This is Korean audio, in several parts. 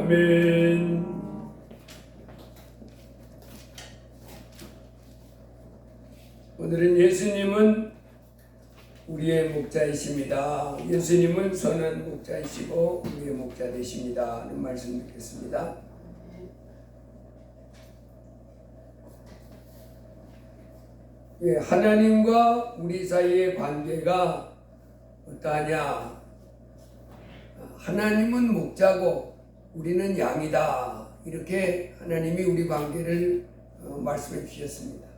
아멘. 오늘은 예수님은 우리의 목자이십니다. 예수님은 선한 목자이시고 우리의 목자 되십니다. 하는 말씀 듣겠습니다. 하나님과 우리 사이의 관계가 어떠하냐? 하나님은 목자고 우리는 양이다. 이렇게 하나님이 우리 관계를 말씀해 주셨습니다.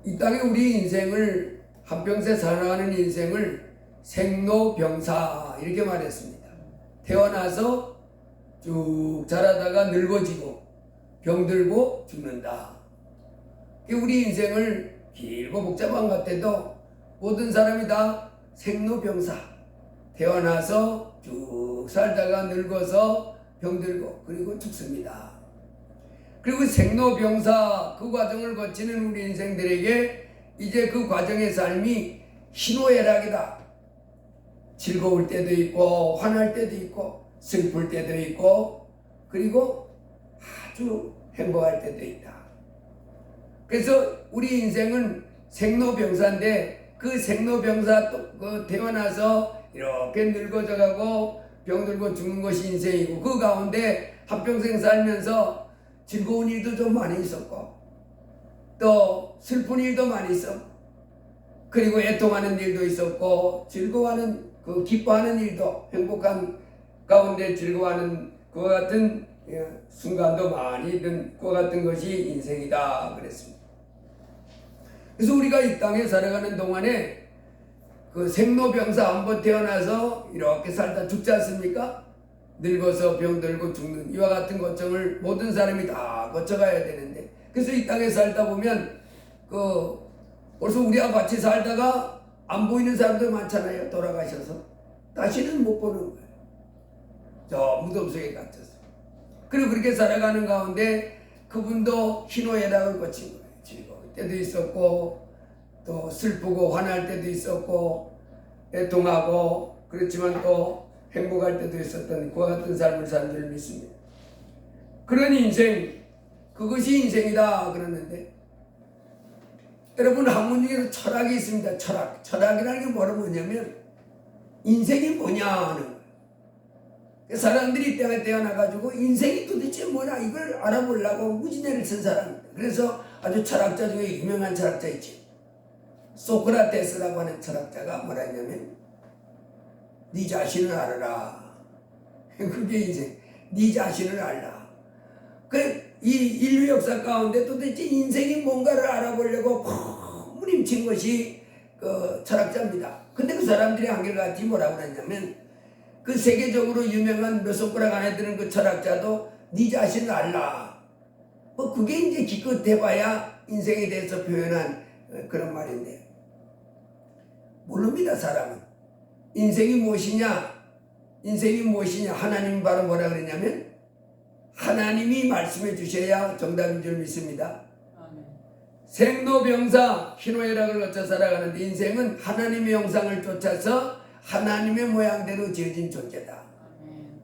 이 땅에 우리 인생을 한평생 살아가는 인생을 생로병사 이렇게 말했습니다. 태어나서 쭉 자라다가 늙어지고 병들고 죽는다. 우리 인생을 길고 복잡한 것 같아도 모든 사람이 다 생로병사, 태어나서 쭉 살다가 늙어서 병들고 그리고 죽습니다. 그리고 생로병사 그 과정을 거치는 우리 인생들에게 이제 그 과정의 삶이 희노애락이다. 즐거울 때도 있고 화날 때도 있고 슬플 때도 있고 그리고 아주 행복할 때도 있다. 그래서 우리 인생은 생로병사인데 그 생로병사 그 태어나서 이렇게 늙어져가고 병들고 죽는 것이 인생이고 그 가운데 한평생 살면서 즐거운 일도 좀 많이 있었고 또 슬픈 일도 많이 있었고 그리고 애통하는 일도 있었고 즐거워하는 그 기뻐하는 일도 행복한 가운데 즐거워하는 그와 같은 순간도 많이 있던 그와 같은 것이 인생이다 그랬습니다. 그래서 우리가 이 땅에 살아가는 동안에 그 생로병사 한번 태어나서 이렇게 살다 죽지 않습니까? 늙어서 병들고 죽는 이와 같은 과정을 모든 사람이 다 거쳐가야 되는데 그래서 이 땅에 살다 보면 벌써 우리와 같이 살다가 안 보이는 사람들 많잖아요. 돌아가셔서 다시는 못 보는 거예요. 저 무덤 속에 갇혀서. 그리고 그렇게 살아가는 가운데 그분도 희노애락을 거친 거예요. 즐거울 때도 있었고 또 슬프고 화날 때도 있었고 애통하고 그렇지만 또 행복할 때도 있었던 그와 같은 삶을 산 줄 믿습니다. 그런 인생, 그것이 인생이다 그러는데 여러분 학문 중에서 철학이 있습니다. 철학이라는 게 뭐냐면 인생이 뭐냐 하는 거예요. 사람들이 이 땅에 태어나가지고 인생이 도대체 뭐냐 이걸 알아보려고 무지개를 쓴 사람입니다. 그래서 아주 철학자 중에 유명한 철학자 있지. 소크라테스라고 하는 철학자가 뭐라 했냐면 네 자신을 알아라. 그게 인생. 네 자신을 알라. 이 인류 역사 가운데 도대체 인생이 뭔가를 알아보려고 무림친 것이 그 철학자입니다. 근데 그 사람들이 한결같이 뭐라고 했냐면 그 세계적으로 유명한 몇 손가락 안에 드는 그 철학자도 네 자신을 알라. 그게 이제 기껏 해봐야 인생에 대해서 표현한 그런 말인데 모릅니다 사람은. 인생이 무엇이냐? 하나님이 바로 뭐라 그랬냐면 하나님이 말씀해 주셔야 정답인 줄 믿습니다. 아멘. 생로병사 희노애락을 거쳐 살아가는데 인생은 하나님의 형상을 쫓아서 하나님의 모양대로 지어진 존재다. 아멘.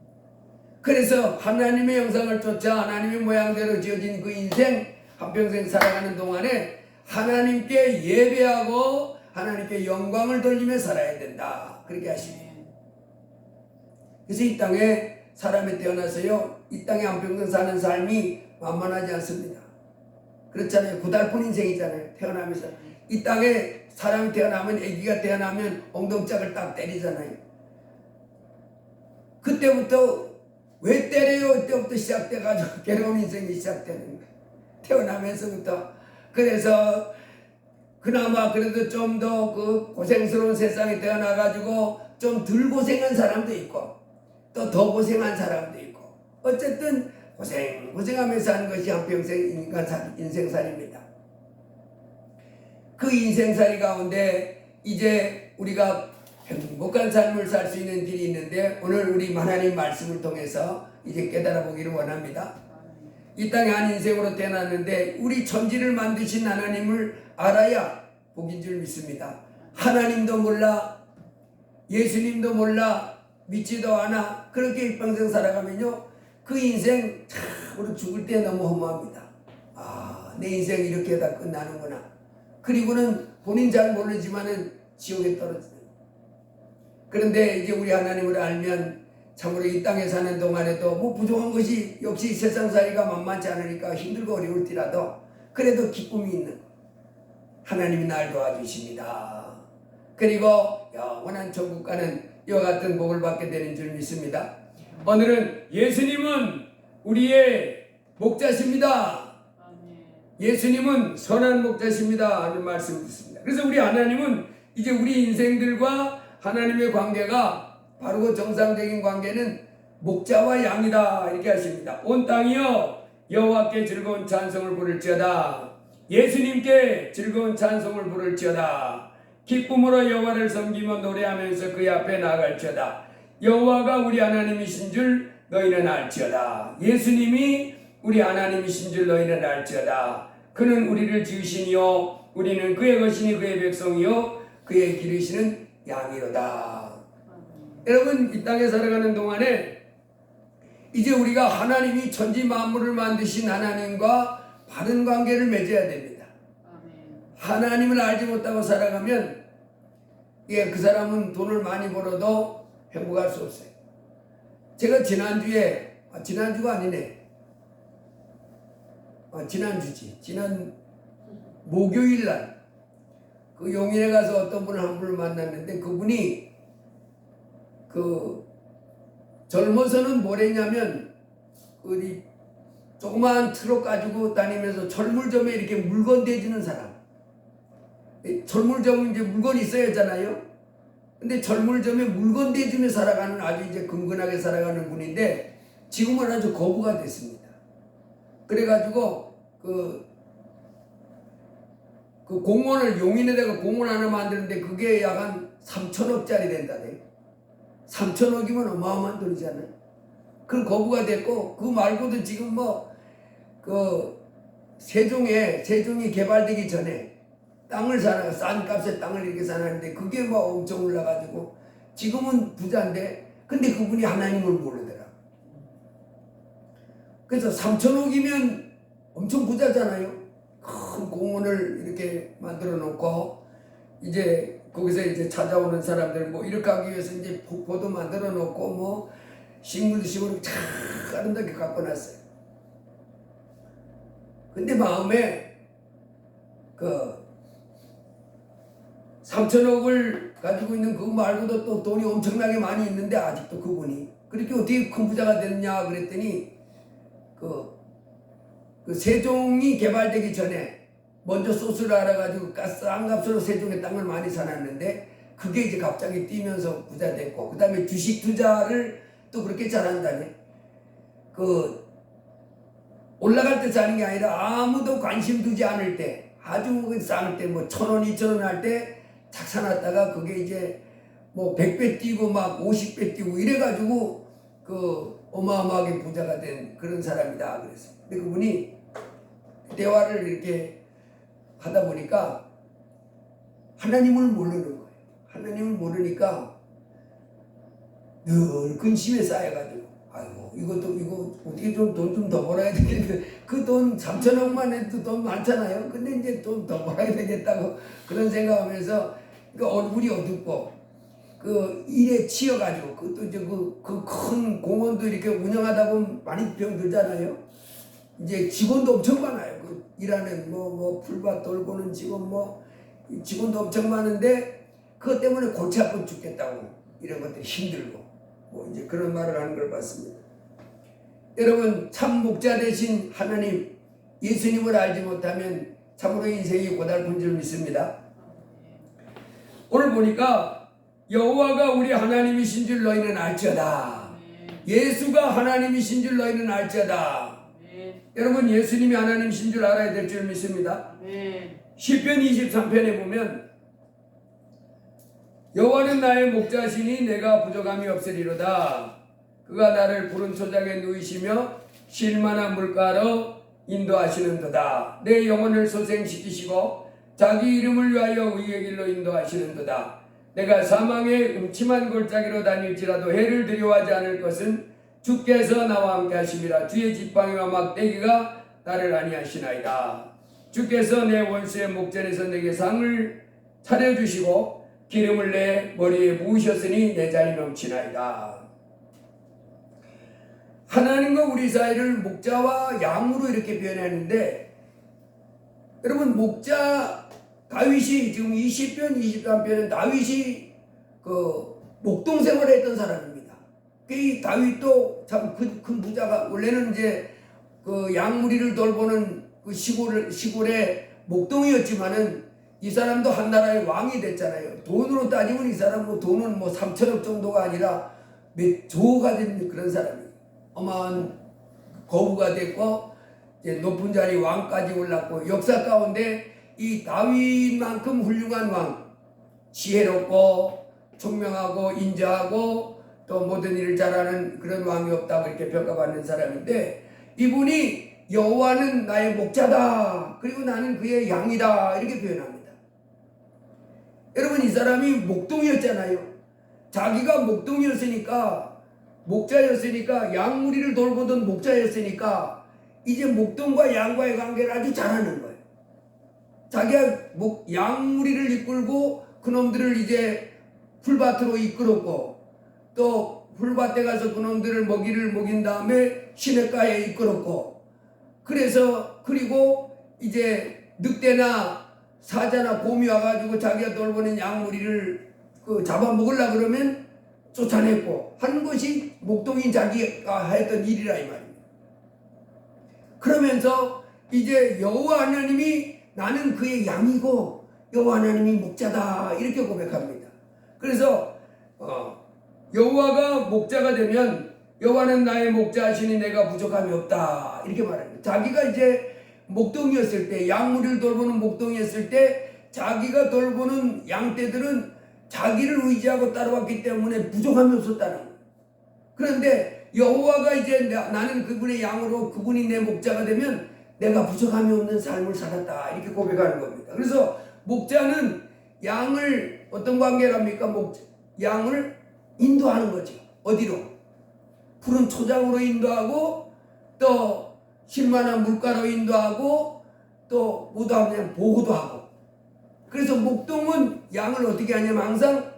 그래서 하나님의 형상을 쫓아 하나님의 모양대로 지어진 그 인생 한평생 살아가는 동안에 하나님께 예배하고 하나님께 영광을 돌리며 살아야 된다. 그렇게 하십니다. 그래서 이 땅에 사람이 태어나서요, 이 땅에 한평생 사는 삶이 만만하지 않습니다. 그렇잖아요. 고달픈 인생이잖아요. 태어나면서. 이 땅에 사람이 태어나면, 아기가 태어나면 엉덩짝을 딱 때리잖아요. 그때부터 왜 때려요? 그때부터 시작돼가지고 괴로운 인생이 시작되는 거예요. 태어나면서부터. 그래서 그나마 그래도 좀 더 그 고생스러운 세상에 태어나가지고 좀 덜 고생한 사람도 있고 또 더 고생한 사람도 있고 어쨌든 고생하면서 사는 것이 한평생 인생살이입니다. 그 인생살이 가운데 이제 우리가 행복한 삶을 살 수 있는 길이 있는데 오늘 우리 하나님 말씀을 통해서 이제 깨달아 보기를 원합니다. 이 땅에 한 인생으로 태어났는데 우리 천지를 만드신 하나님을 알아야 복인 줄 믿습니다. 하나님도 몰라, 예수님도 몰라, 믿지도 않아. 그렇게 일평생 살아가면요, 그 인생 참으로 죽을 때 너무 허무합니다. 아, 내 인생 이렇게 다 끝나는구나. 그리고는 본인 잘 모르지만은 지옥에 떨어지는. 그런데 이제 우리 하나님을 알면 참으로 이 땅에 사는 동안에도 뭐 부족한 것이 역시 세상살이가 만만치 않으니까 힘들고 어려울지라도 그래도 기쁨이 있는 하나님이 날 도와주십니다. 그리고 영원한 천국 가는 이와 같은 복을 받게 되는 줄 믿습니다. 오늘은 예수님은 우리의 목자십니다. 예수님은 선한 목자십니다 하는 말씀을 듣습니다. 그래서 우리 하나님은 이제 우리 인생들과 하나님의 관계가 바르고 정상적인 관계는 목자와 양이다 이렇게 하십니다. 온 땅이여 여호와께 즐거운 찬송을 부를지어다. 예수님께 즐거운 찬송을 부를지어다. 기쁨으로 여호와를 섬기며 노래하면서 그의 앞에 나아갈지어다. 여호와가 우리 하나님이신 줄 너희는 알지어다. 예수님이 우리 하나님이신 줄 너희는 알지어다. 그는 우리를 지으시니요 우리는 그의 것이니 그의 백성이요 그의 기르시는 양이로다. 여러분, 이 땅에 살아가는 동안에 이제 우리가 하나님이 천지 만물을 만드신 하나님과 바른 관계를 맺어야 됩니다. 하나님을 알지 못하고 살아가면 그 사람은 돈을 많이 벌어도 행복할 수 없어요. 제가 지난주가 아니네. 지난주지. 지난 목요일 날 그 용인에 가서 어떤 분을 한 분을 만났는데 그분이 젊어서는 뭘 했냐면 어디 조그마한 트럭 가지고 다니면서 철물점에 이렇게 물건 대주는 사람. 철물점은 이제 물건이 있어야 하잖아요. 근데 철물점에 물건 대주며 살아가는 아주 이제 근근하게 살아가는 분인데 지금은 아주 거부가 됐습니다. 그래가지고 그 공원을 용인에다가 공원 하나 만드는데 그게 약 한 3천억짜리 된다네. 3천억이면 어마어마한 돈이잖아요. 그 거부가 됐고 그 말고도 지금 세종이 개발되기 전에 땅을 사나 싼 값에 땅을 이렇게 사놨는데 그게 엄청 올라가지고 지금은 부자인데 근데 그분이 하나님을 모르더라. 그래서 3천억이면 엄청 부자잖아요. 큰 공원을 이렇게 만들어 놓고 이제 거기서 이제 찾아오는 사람들 이렇게 하기 위해서 이제 폭포도 만들어 놓고 식물도 심고 참 아름답게 갖고 놨어요. 근데 마음에 3천억을 가지고 있는 그거 말고도 또 돈이 엄청나게 많이 있는데 아직도 그분이 그렇게 어떻게 큰 부자가 됐냐 그랬더니 그 세종이 개발되기 전에 먼저 소스를 알아가지고 싼 값으로 세종의 땅을 많이 사놨는데 그게 이제 갑자기 뛰면서 부자 됐고 그 다음에 주식 투자를 또 그렇게 잘한다네. 올라갈 때 사는 게 아니라 아무도 관심 두지 않을 때 아주 싼 때 1,000원, 2,000원 할 때 착 사놨다가 그게 이제 100배 뛰고 50배 뛰고 이래가지고 어마어마하게 부자가 된 그런 사람이다 그랬어요. 근데 그분이 대화를 이렇게 하다 보니까 하나님을 모르는 거예요. 하나님을 모르니까 늘 근심에 쌓여가지고 아이고 이거 어떻게 좀 돈 좀 더 벌어야 되겠는데 그 돈 3천억만 해도 돈 많잖아요. 근데 이제 돈 더 벌어야 되겠다고 그런 생각하면서 얼굴이 어둡고 일에 치여가지고 그것도 이제 그 큰 공원도 이렇게 운영하다 보면 많이 병들잖아요. 이제 직원도 엄청 많아요. 일하는 풀밭 돌보는 직원도 엄청 많은데 그것 때문에 골치 아파 죽겠다고 이런 것들이 힘들고 이제 그런 말을 하는 걸 봤습니다. 여러분, 참 목자 되신 하나님 예수님을 알지 못하면 참으로 인생이 고달픈 줄 믿습니다. 오늘 보니까 여호와가 우리 하나님이신 줄 너희는 알지어다. 예수가 하나님이신 줄 너희는 알지어다. 여러분, 예수님이 하나님이신 줄 알아야 될 줄 믿습니다. 시편 23편에 보면 여호와는 나의 목자시니 내가 부족함이 없으리로다. 그가 나를 푸른 초장에 누이시며 쉴만한 물가로 인도하시는도다. 내 영혼을 소생시키시고 자기 이름을 위하여 의의 길로 인도하시는도다. 내가 사망의 음침한 골짜기로 다닐지라도 해를 두려워하지 않을 것은 주께서 나와 함께 하심이라. 주의 지팡이와 막대기가 나를 안위하시나이다. 주께서 내 원수의 목전에서 내게 상을 차려주시고 기름을 내 머리에 부으셨으니 내 잔이 넘치나이다. 하나님과 우리 사이를 목자와 양으로 이렇게 표현하는데, 여러분 목자 다윗이 지금 20편 23편은 다윗이 그 목동 생활을 했던 사람입니다. 이 다윗도 참 큰 부자가, 원래는 이제 그 양무리를 돌보는 그 시골의 목동이었지만은 이 사람도 한 나라의 왕이 됐잖아요. 돈으로 따지면 이 사람 뭐 돈은 뭐 3천억 정도가 아니라 몇 조가 된 그런 사람이에요. 어마한 거부가 됐고 이제 높은 자리 왕까지 올랐고, 역사 가운데 이 다윗만큼 훌륭한 왕, 지혜롭고 총명하고 인자하고 또 모든 일을 잘하는 그런 왕이 없다고 이렇게 평가받는 사람인데, 이분이 여호와는 나의 목자다, 그리고 나는 그의 양이다, 이렇게 표현합니다. 여러분, 이 사람이 목동이었잖아요. 자기가 목동이었으니까, 목자였으니까, 양무리를 돌보던 목자였으니까 이제 목동과 양과의 관계를 아주 잘하는 거예요. 자기가 양무리를 이끌고 그놈들을 이제 풀밭으로 이끌었고, 또 풀밭에 가서 그놈들을 먹이를 먹인 다음에 시냇가에 이끌었고, 그리고 이제 늑대나 사자나 곰이 와가지고 자기가 돌보는 양무리를 잡아먹으려고 그러면 쫓아냈고 하는 것이 목동인 자기가 했던 일이라 이 말입니다. 그러면서 이제 여호와 하나님이 나는 그의 양이고 여호와 하나님이 목자다, 이렇게 고백합니다. 그래서 여호와가 목자가 되면 여호와는 나의 목자시니 내가 부족함이 없다, 이렇게 말합니다. 자기가 이제 목동이었을 때, 양무리를 돌보는 목동이었을 때 자기가 돌보는 양떼들은 자기를 의지하고 따라왔기 때문에 부족함이 없었다는 거예요. 그런데 여호와가 이제 나는 그분의 양으로 그분이 내 목자가 되면 내가 부족함이 없는 삶을 살았다, 이렇게 고백하는 겁니다. 그래서 목자는 양을 어떤 관계를 합니까? 양을 인도하는 거죠. 어디로? 푸른 초장으로 인도하고, 또 실만한 물가로 인도하고, 또 무도하면 보호도 하고. 그래서 목동은 양을 어떻게 하냐면 항상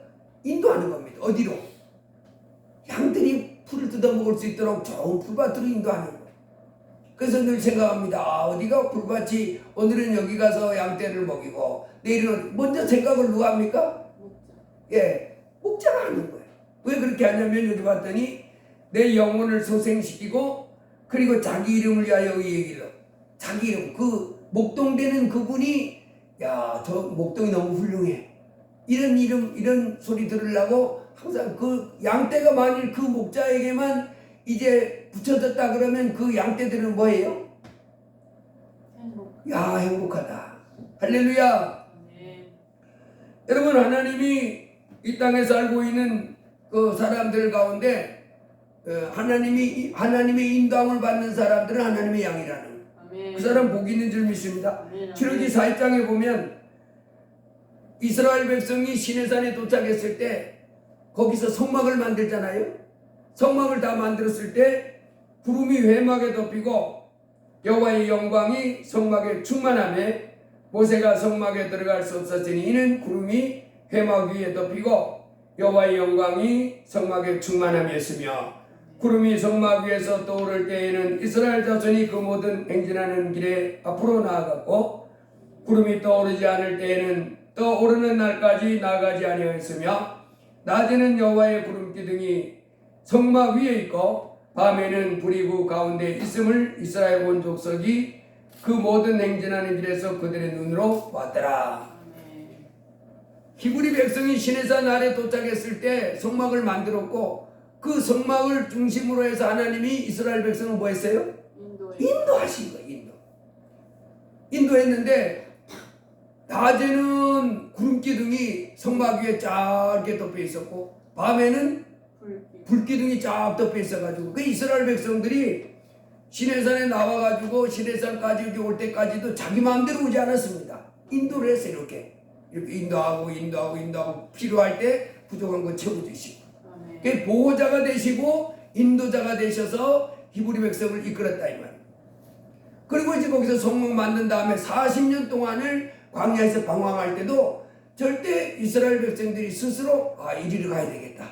인도하는 겁니다. 어디로? 양들이 풀을 뜯어먹을 수 있도록 좋은 풀밭으로 인도하는 거예요. 그래서 늘 생각합니다. 어디가 풀밭이, 오늘은 여기 가서 양떼를 먹이고 내일은, 먼저 생각을 누가 합니까? 예, 목자가 하는 거예요. 왜 그렇게 하냐면, 여기 봤더니 내 영혼을 소생시키고 그리고 자기 이름을 위하여 의의 길로, 자기 이름, 그 목동되는 그분이, 야, 저 목동이 너무 훌륭해, 이런 소리 들으려고 항상 그 양떼가 만일 그 목자에게만 이제 붙여졌다 그러면 그 양떼들은 뭐예요? 야, 행복하다. 할렐루야. 네. 여러분, 하나님이 이 땅에 살고 있는 그 사람들 가운데 하나님의 인도함을 받는 사람들은 하나님의 양이라는 거예요. 아멘. 그 사람 복 있는 줄 믿습니다. 출애굽기 4장에 보면 이스라엘 백성이 시내산에 도착했을 때 거기서 성막을 만들잖아요. 성막을 다 만들었을 때 구름이 회막에 덮이고 여호와의 영광이 성막에 충만하며 모세가 성막에 들어갈 수 없었으니 이는 구름이 회막 위에 덮이고 여호와의 영광이 성막에 충만함이었으며, 구름이 성막 위에서 떠오를 때에는 이스라엘 자손이 그 모든 행진하는 길에 앞으로 나아갔고, 구름이 떠오르지 않을 때에는 떠오르는 날까지 나아가지 아니하였으며, 낮에는 여호와의 구름 기둥이 성막 위에 있고 밤에는 불이 그 가운데 있음을 이스라엘 온 족속이 그 모든 행진하는 길에서 그들의 눈으로 봤더라. 히브리 백성이 시내산 아래 도착했을 때 성막을 만들었고, 그 성막을 중심으로 해서 하나님이 이스라엘 백성을 뭐 했어요? 인도하신 거예요. 인도했는데 낮에는 구름기둥이 성막 위에 짧게 덮여 있었고 밤에는 불기둥이 쫙 덮여 있어가지고, 그 이스라엘 백성들이 시내산에 나와가지고 시내산까지 올 때까지도 자기 마음대로 오지 않았습니다. 인도를 했어요. 이렇게 인도하고 필요할 때 부족한 거 채워주시고 보호자가 되시고 인도자가 되셔서 히브리 백성을 이끌었다 이 말이에요. 그리고 이제 거기서 성막 만든 다음에 40년 동안을 광야에서 방황할 때도 절대 이스라엘 백성들이 스스로 이리로 가야 되겠다.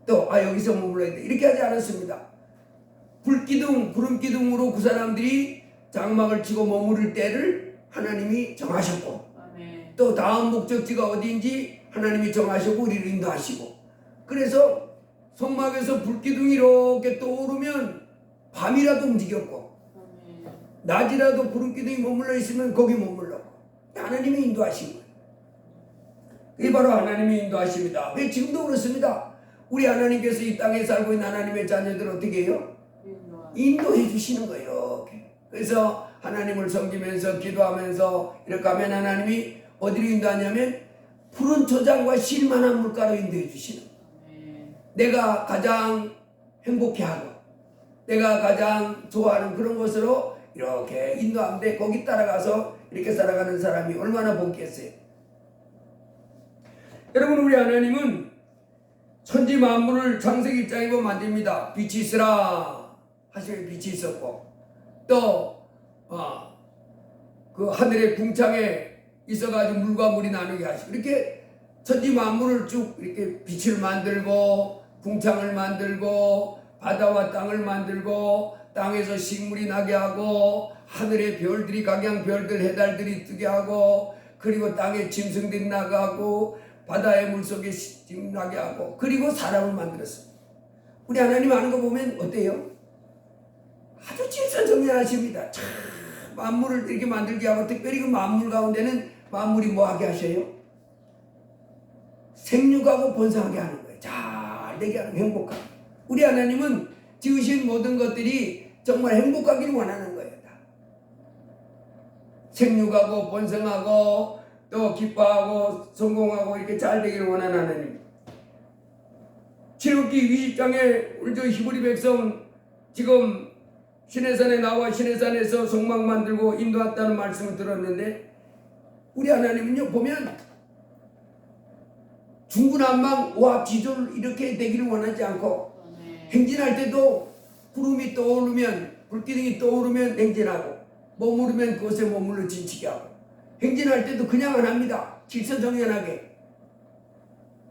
또 여기서 머물러야 돼. 이렇게 하지 않았습니다. 불기둥, 구름기둥으로 그 사람들이 장막을 치고 머무를 때를 하나님이 정하셨고 또 다음 목적지가 어디인지 하나님이 정하시고 우리를 인도하시고 그래서 성막에서 불기둥이 이렇게 떠오르면 밤이라도 움직였고 낮이라도 구름기둥이 머물러 있으면 거기 머물렀고 하나님이 인도하신 거예요. 이게 바로 하나님이 인도하십니다. 왜 지금도 그렇습니다. 우리 하나님께서 이 땅에 살고 있는 하나님의 자녀들 어떻게 해요? 인도해 주시는 거예요. 그래서 하나님을 섬기면서 기도하면서 이렇게 하면 하나님이 어디로 인도하냐면 푸른 초장과 쉴만한 물가로 인도해 주시는 거예요. 내가 가장 행복해하고 내가 가장 좋아하는 그런 곳으로 이렇게 인도하는데 거기 따라가서 이렇게 살아가는 사람이 얼마나 복겠어요. 여러분 우리 하나님은 천지 만물을 창세기 1장에 보면 만듭니다. 빛이 있으라 하시면 빛이 있었고 또 그 하늘의 궁창에 있어가지고 물과 물이 나누게 하시고 이렇게 천지 만물을 쭉 이렇게 빛을 만들고 궁창을 만들고 바다와 땅을 만들고 땅에서 식물이 나게 하고 하늘의 별들이 각양 별들 해달들이 뜨게 하고 그리고 땅에 짐승들이 나가고 바다의 물속에 짐 나게 하고 그리고 사람을 만들었습니다. 우리 하나님 하는 거 보면 어때요? 아주 질서정연하십니다. 참 만물을 이렇게 만들게 하고 특별히 그 만물 가운데는 만물이 뭐하게 하셔요? 생육하고 번성하게 하는 거예요. 잘 되게 하는 행복하게. 우리 하나님은 지으신 모든 것들이 정말 행복하기를 원하는 거예요. 다. 생육하고 번성하고 또 기뻐하고 성공하고 이렇게 잘 되기를 원하는 하나님. 출애굽기 20장에 우리 저 히브리 백성 지금 시내산에 나와 시내산에서 성막 만들고 인도했다는 말씀을 들었는데 우리 하나님은요 보면 중구난방 오합지졸 이렇게 되기를 원하지 않고 행진할 때도 구름이 떠오르면 불기둥이 떠오르면 행진하고 머무르면 그곳에 머물러 진치게 하고 행진할 때도 그냥 안 합니다. 질서정연하게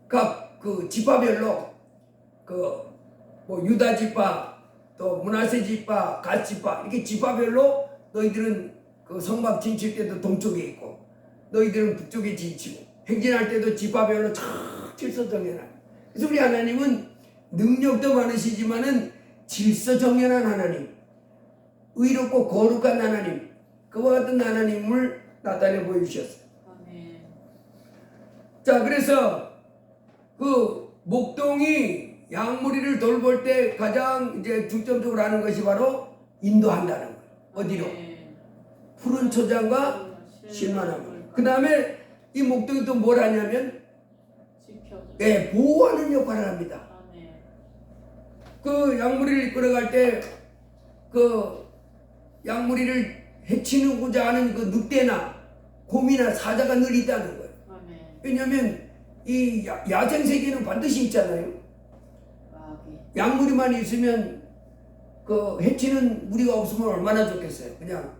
각 그 지파별로 뭐 유다 지파 또 므낫세 지파, 갓 지파 이렇게 지파별로 너희들은 그 성막 진칠 때도 동쪽에 있고 너희들은 북쪽에 진치고 행진할 때도 지파별로 쫙 질서정연한. 그래서 우리 하나님은 능력도 많으시지만은 질서정연한 하나님, 의롭고 거룩한 하나님, 그와 같은 하나님을 나타내 보여주셨어요. 자, 그래서 그 목동이 양무리를 돌볼 때 가장 이제 중점적으로 하는 것이 바로 인도한다는 거예요. 어디로? 푸른 초장과 쉴만한 물. 그 다음에 이 목동이 또 뭘 하냐면 보호하는 역할을 합니다. 그 양무리를 이끌어갈 때 그 양무리를 해치고자 하는 그 늑대나 곰이나 사자가 늘 있다는 거예요. 왜냐하면 이 야생 세계는 반드시 있잖아요. 양무리만 있으면 그 해치는 무리가 없으면 얼마나 좋겠어요. 그냥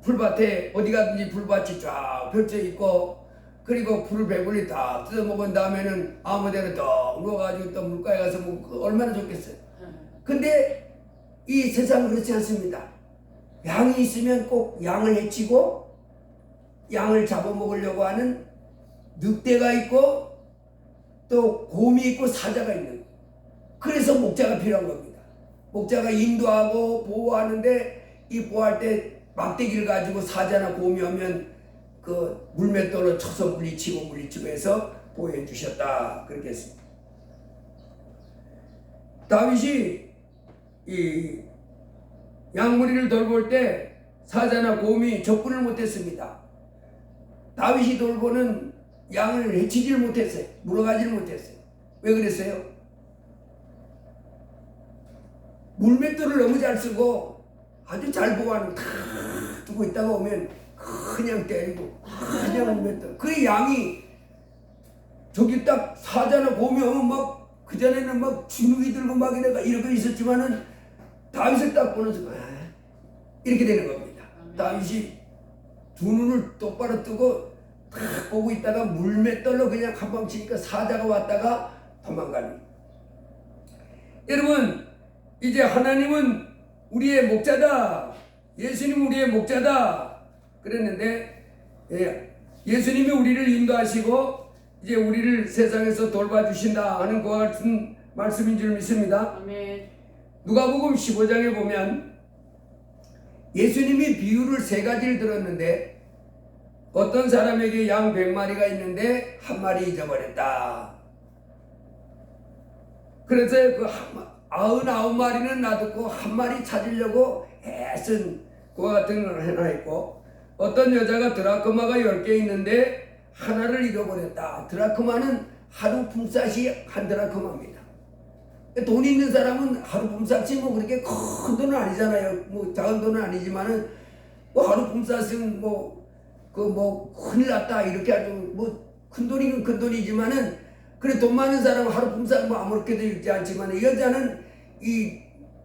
풀밭에 어디 가든지 풀밭이 쫙 펼쳐 있고 그리고 풀을 배불리 다 뜯어먹은 다음에는 아무데나 또 누워가지고 또 물가에 가서 먹고 얼마나 좋겠어요. 근데 이 세상은 그렇지 않습니다. 양이 있으면 꼭 양을 해치고 양을 잡아먹으려고 하는 늑대가 있고 또 곰이 있고 사자가 있는 거예요. 그래서 목자가 필요한 겁니다. 목자가 인도하고 보호하는데 이 보호할 때 막대기를 가지고 사자나 곰이 오면 그 물맷돌로 쳐서 물리치고 해서 보호해 주셨다. 그렇게 했습니다. 다윗이 이 양무리를 돌볼 때 사자나 곰이 접근을 못했습니다. 다윗이 돌보는 양을 해치지를 못했어요. 물어가지를 못했어요. 왜 그랬어요? 물맷돌을 너무 잘 쓰고 아주 잘 보호하는 탁 두고 있다가 오면 그냥 때리고 그냥 물맷돌. 그 양이 저기 딱 사자나 보면 막 그전에는 막 주눅이 들고 막 이렇게 있었지만은 다윗을 딱 보면서 이렇게 되는 겁니다. 다윗이 두 눈을 똑바로 뜨고 딱 보고 있다가 물맷돌로 그냥 한 방 치니까 사자가 왔다가 도망가는. 여러분, 이제 하나님은 우리의 목자다. 예수님은 우리의 목자다. 그랬는데 예수님이 우리를 인도하시고 이제 우리를 세상에서 돌봐주신다 하는 그와 같은 말씀인 줄 믿습니다. 아멘. 누가복음 15장에 보면 예수님이 비유를 세 가지를 들었는데 어떤 사람에게 양 100마리가 있는데 한 마리 잊어버렸다. 그래서 그 99마리는 놔두고 한 마리 찾으려고 애쓴 그와 같은 걸 하나 있고, 어떤 여자가 드라크마가 10개 있는데 하나를 잃어버렸다. 드라크마는 하루 품삯이 한 드라크마입니다. 돈 있는 사람은 하루 품삯이 뭐 그렇게 큰 돈은 아니잖아요. 뭐 작은 돈은 아니지만은 뭐 하루 품삯은 큰일 났다 이렇게 아주 뭐 큰 돈이면 큰 돈이지만은 그래 돈 많은 사람은 하루 품삯 뭐 아무렇게도 읽지 않지만 여자는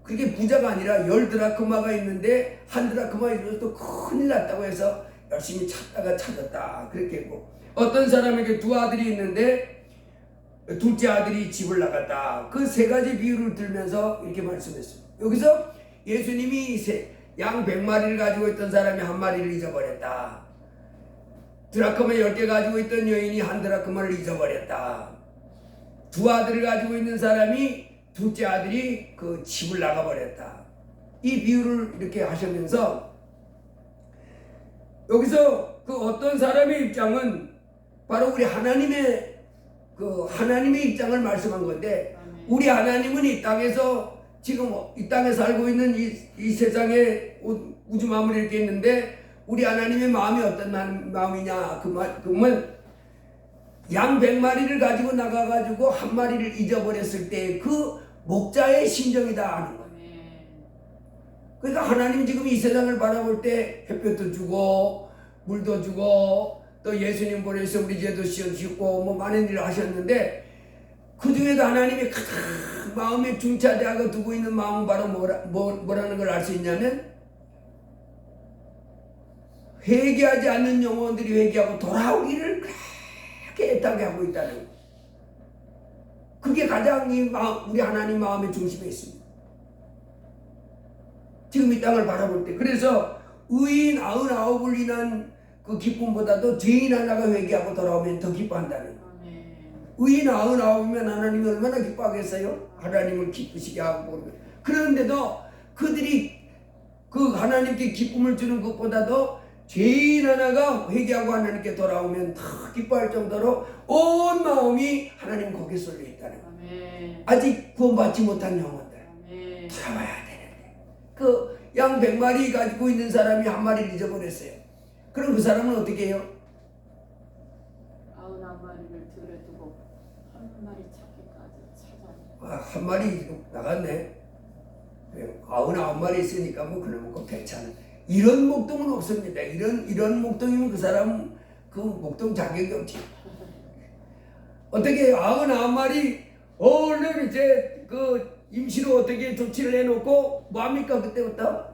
그게 부자가 아니라 10드라크마가 있는데 한 드라크마 잃어서 큰일 났다고 해서 열심히 찾다가 찾았다 그렇게 했고, 어떤 사람에게 두 아들이 있는데 둘째 아들이 집을 나갔다. 그 세 가지 비유를 들면서 이렇게 말씀했습니다. 여기서 예수님이 양 100마리를 가지고 있던 사람이 한 마리를 잊어버렸다. 드라크마 10개 가지고 있던 여인이 한 드라크마를 잊어버렸다. 두 아들을 가지고 있는 사람이 둘째 아들이 그 집을 나가버렸다. 이 비유를 이렇게 하시면서 여기서 그 어떤 사람의 입장은 바로 우리 하나님의 입장을 말씀한 건데, 우리 하나님은 이 땅에서 지금 이 땅에 살고 있는 이 세상에 우주 만물이 이렇게 있는데 우리 하나님의 마음이 어떤 마음이냐? 그러면 양 100마리를 가지고 나가가지고 한 마리를 잊어버렸을 때 그 목자의 심정이다 하는 거예요. 그러니까 하나님 지금 이 세상을 바라볼 때 햇볕도 주고 물도 주고 또 예수님 보내서 우리 죄도 씌워주시고 뭐 많은 일을 하셨는데, 그 중에도 하나님이 가장 마음에 중차대하고 두고 있는 마음은 바로 뭐라는 걸 알 수 있냐면, 회개하지 않는 영혼들이 회개하고 돌아오기를 그렇게 애타게 하고 있다는 거예요. 그게 가장 우리 하나님 마음의 중심에 있습니다. 지금 이 땅을 바라볼 때. 그래서 의인 99을 인한 그 기쁨보다도 죄인 하나가 회개하고 돌아오면 더 기뻐한다는 거예요. 의인 99이면 하나님이 얼마나 기뻐하겠어요? 하나님을 기쁘시게 하고. 그런데도 그들이 그 하나님께 기쁨을 주는 것보다도 죄인 하나가 회개하고 하나님께 돌아오면 더 기뻐할 정도로 온 마음이 하나님 거기에 쏠려 있다는 거예요. 아직 구원받지 못한 영혼들 돌아와야 되는데, 그 양 100마리 가지고 있는 사람이 한 마리를 잊어버렸어요. 그럼 그 사람은 어떻게 해요? 99마리를 들에 두고 한 마리 찾기까지 찾아. 한 마리 나갔네. 99마리 있으니까 뭐 그러면 그 괜찮아. 이런 목동은 없습니다. 이런 목동이면 그 사람 그 목동 자격이 없지. 어떻게 99마리 얼른 이제 그 임시로 어떻게 조치를 해놓고 뭐합니까 그때부터?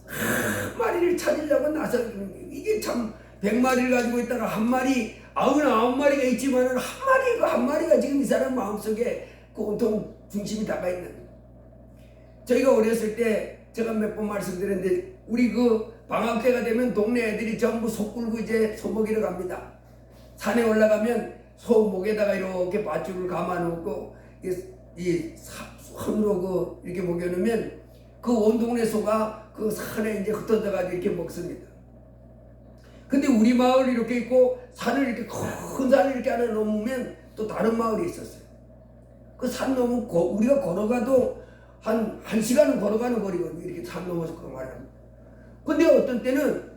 한 마리를 찾으려고 나서는 거예요. 이게 참 100마리를 가지고 있다가 한 마리 99마리가 있지만은 한 마리가 지금 이 사람 마음속에 그 온통 중심이 다가 있는 거예요. 저희가 어렸을 때 제가 몇 번 말씀드렸는데, 우리 그 방학 때가 되면 동네 애들이 전부 소 끌고 이제 소 먹이러 갑니다. 산에 올라가면 소 목에다가 이렇게 밧줄을 감아놓고 이 손으로 이렇게 먹여놓으면 그 온 동네 소가 그 산에 이제 흩어져가지고 이렇게 먹습니다. 근데 우리 마을 이렇게 있고 산을 이렇게 큰 산을 이렇게 하나 넘으면 또 다른 마을이 있었어요. 그 산 넘으면 우리가 걸어가도 한 시간은 걸어가는 거리거든요. 이렇게 산 넘어서 그 말하면. 근데 어떤 때는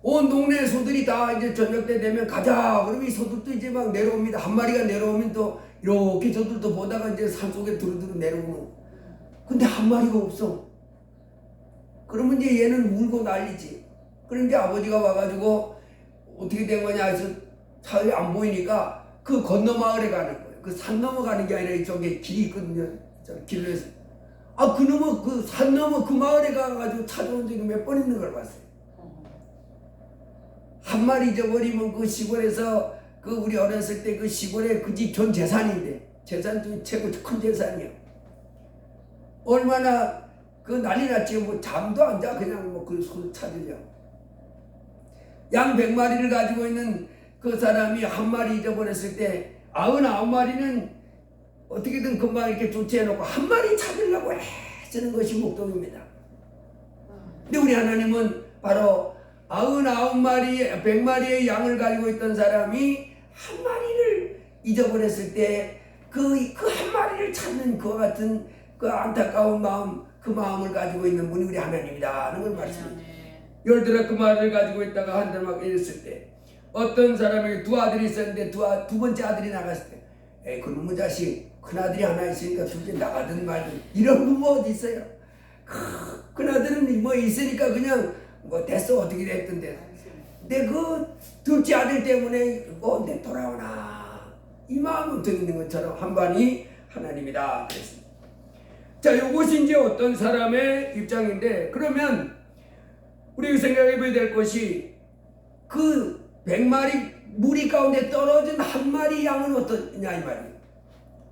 온 동네 소들이 다 이제 저녁 때 되면 가자. 그러면 이 소들도 이제 막 내려옵니다. 한 마리가 내려오면 또 이렇게 저들도 보다가 이제 산속에 두루두루 내려오는. 근데 한 마리가 없어. 그러면 이제 얘는 울고 난리지. 그런데 아버지가 와가지고 어떻게 된 거냐 해서 차에 안 보이니까 그 건너 마을에 가는 거예요. 그 산 넘어가는 게 아니라 이쪽에 길이 있거든요. 길에서 그놈의 그 산 넘어 그 마을에 가가지고 찾아온 적이 몇 번 있는 걸 봤어요. 한 마리 잊어버리면 그 시골에서 그 우리 어렸을 때 그 시골에 그 집 전 재산인데 재산 중에 최고 큰 재산이요. 얼마나 그 난리 났지. 뭐 잠도 안 자. 그냥 뭐 그 손 찾으려고. 양 100마리를 가지고 있는 그 사람이 한 마리 잊어버렸을 때 99마리는 어떻게든 금방 이렇게 조치해놓고 한 마리 찾으려고 애쓰는 것이 목적입니다. 근데 우리 하나님은 바로 99마리, 100마리의 양을 가지고 있던 사람이 한 마리를 잊어버렸을 때 그 한 마리를 찾는 그와 같은 그 안타까운 마음, 그 마음을 가지고 있는 분이 우리 하나님이다 하는 걸 말씀합니다. 예를 들어 그 말을 가지고 있다가 한 달 막 이랬을 때 어떤 사람에게 두 아들이 있었는데 두 번째 아들이 나갔을 때 에이 그놈의 자식 큰아들이 하나 있으니까 둘째 나가든 말든 이런 부모 어디 있어요? 큰아들은 뭐 있으니까 그냥 뭐 됐어 어떻게 됐던데 근데 그 둘째 아들 때문에 언제 돌아오나 이 마음은 드는 것처럼 한반이 하나님이다 그랬습니다. 자, 요것이 이제 어떤 사람의 입장인데 그러면 우리가 생각해 봐야 될 것이 그 100마리 무리 가운데 떨어진 한 마리 양은 어떠냐 이 말이에요.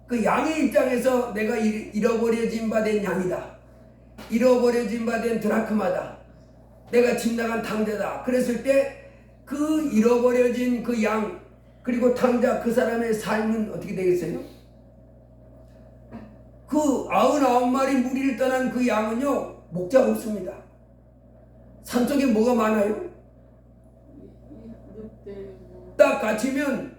그 양의 입장에서 내가 잃어버려진 바 된 양이다. 잃어버려진 바 된 드라크마다. 내가 집 나간 탕자다. 그랬을 때 그 잃어버려진 그 양 그리고 탕자 그 사람의 삶은 어떻게 되겠어요? 그 99마리 무리를 떠난 그 양은요 목자가 없습니다. 산속에 뭐가 많아요? 딱 갇히면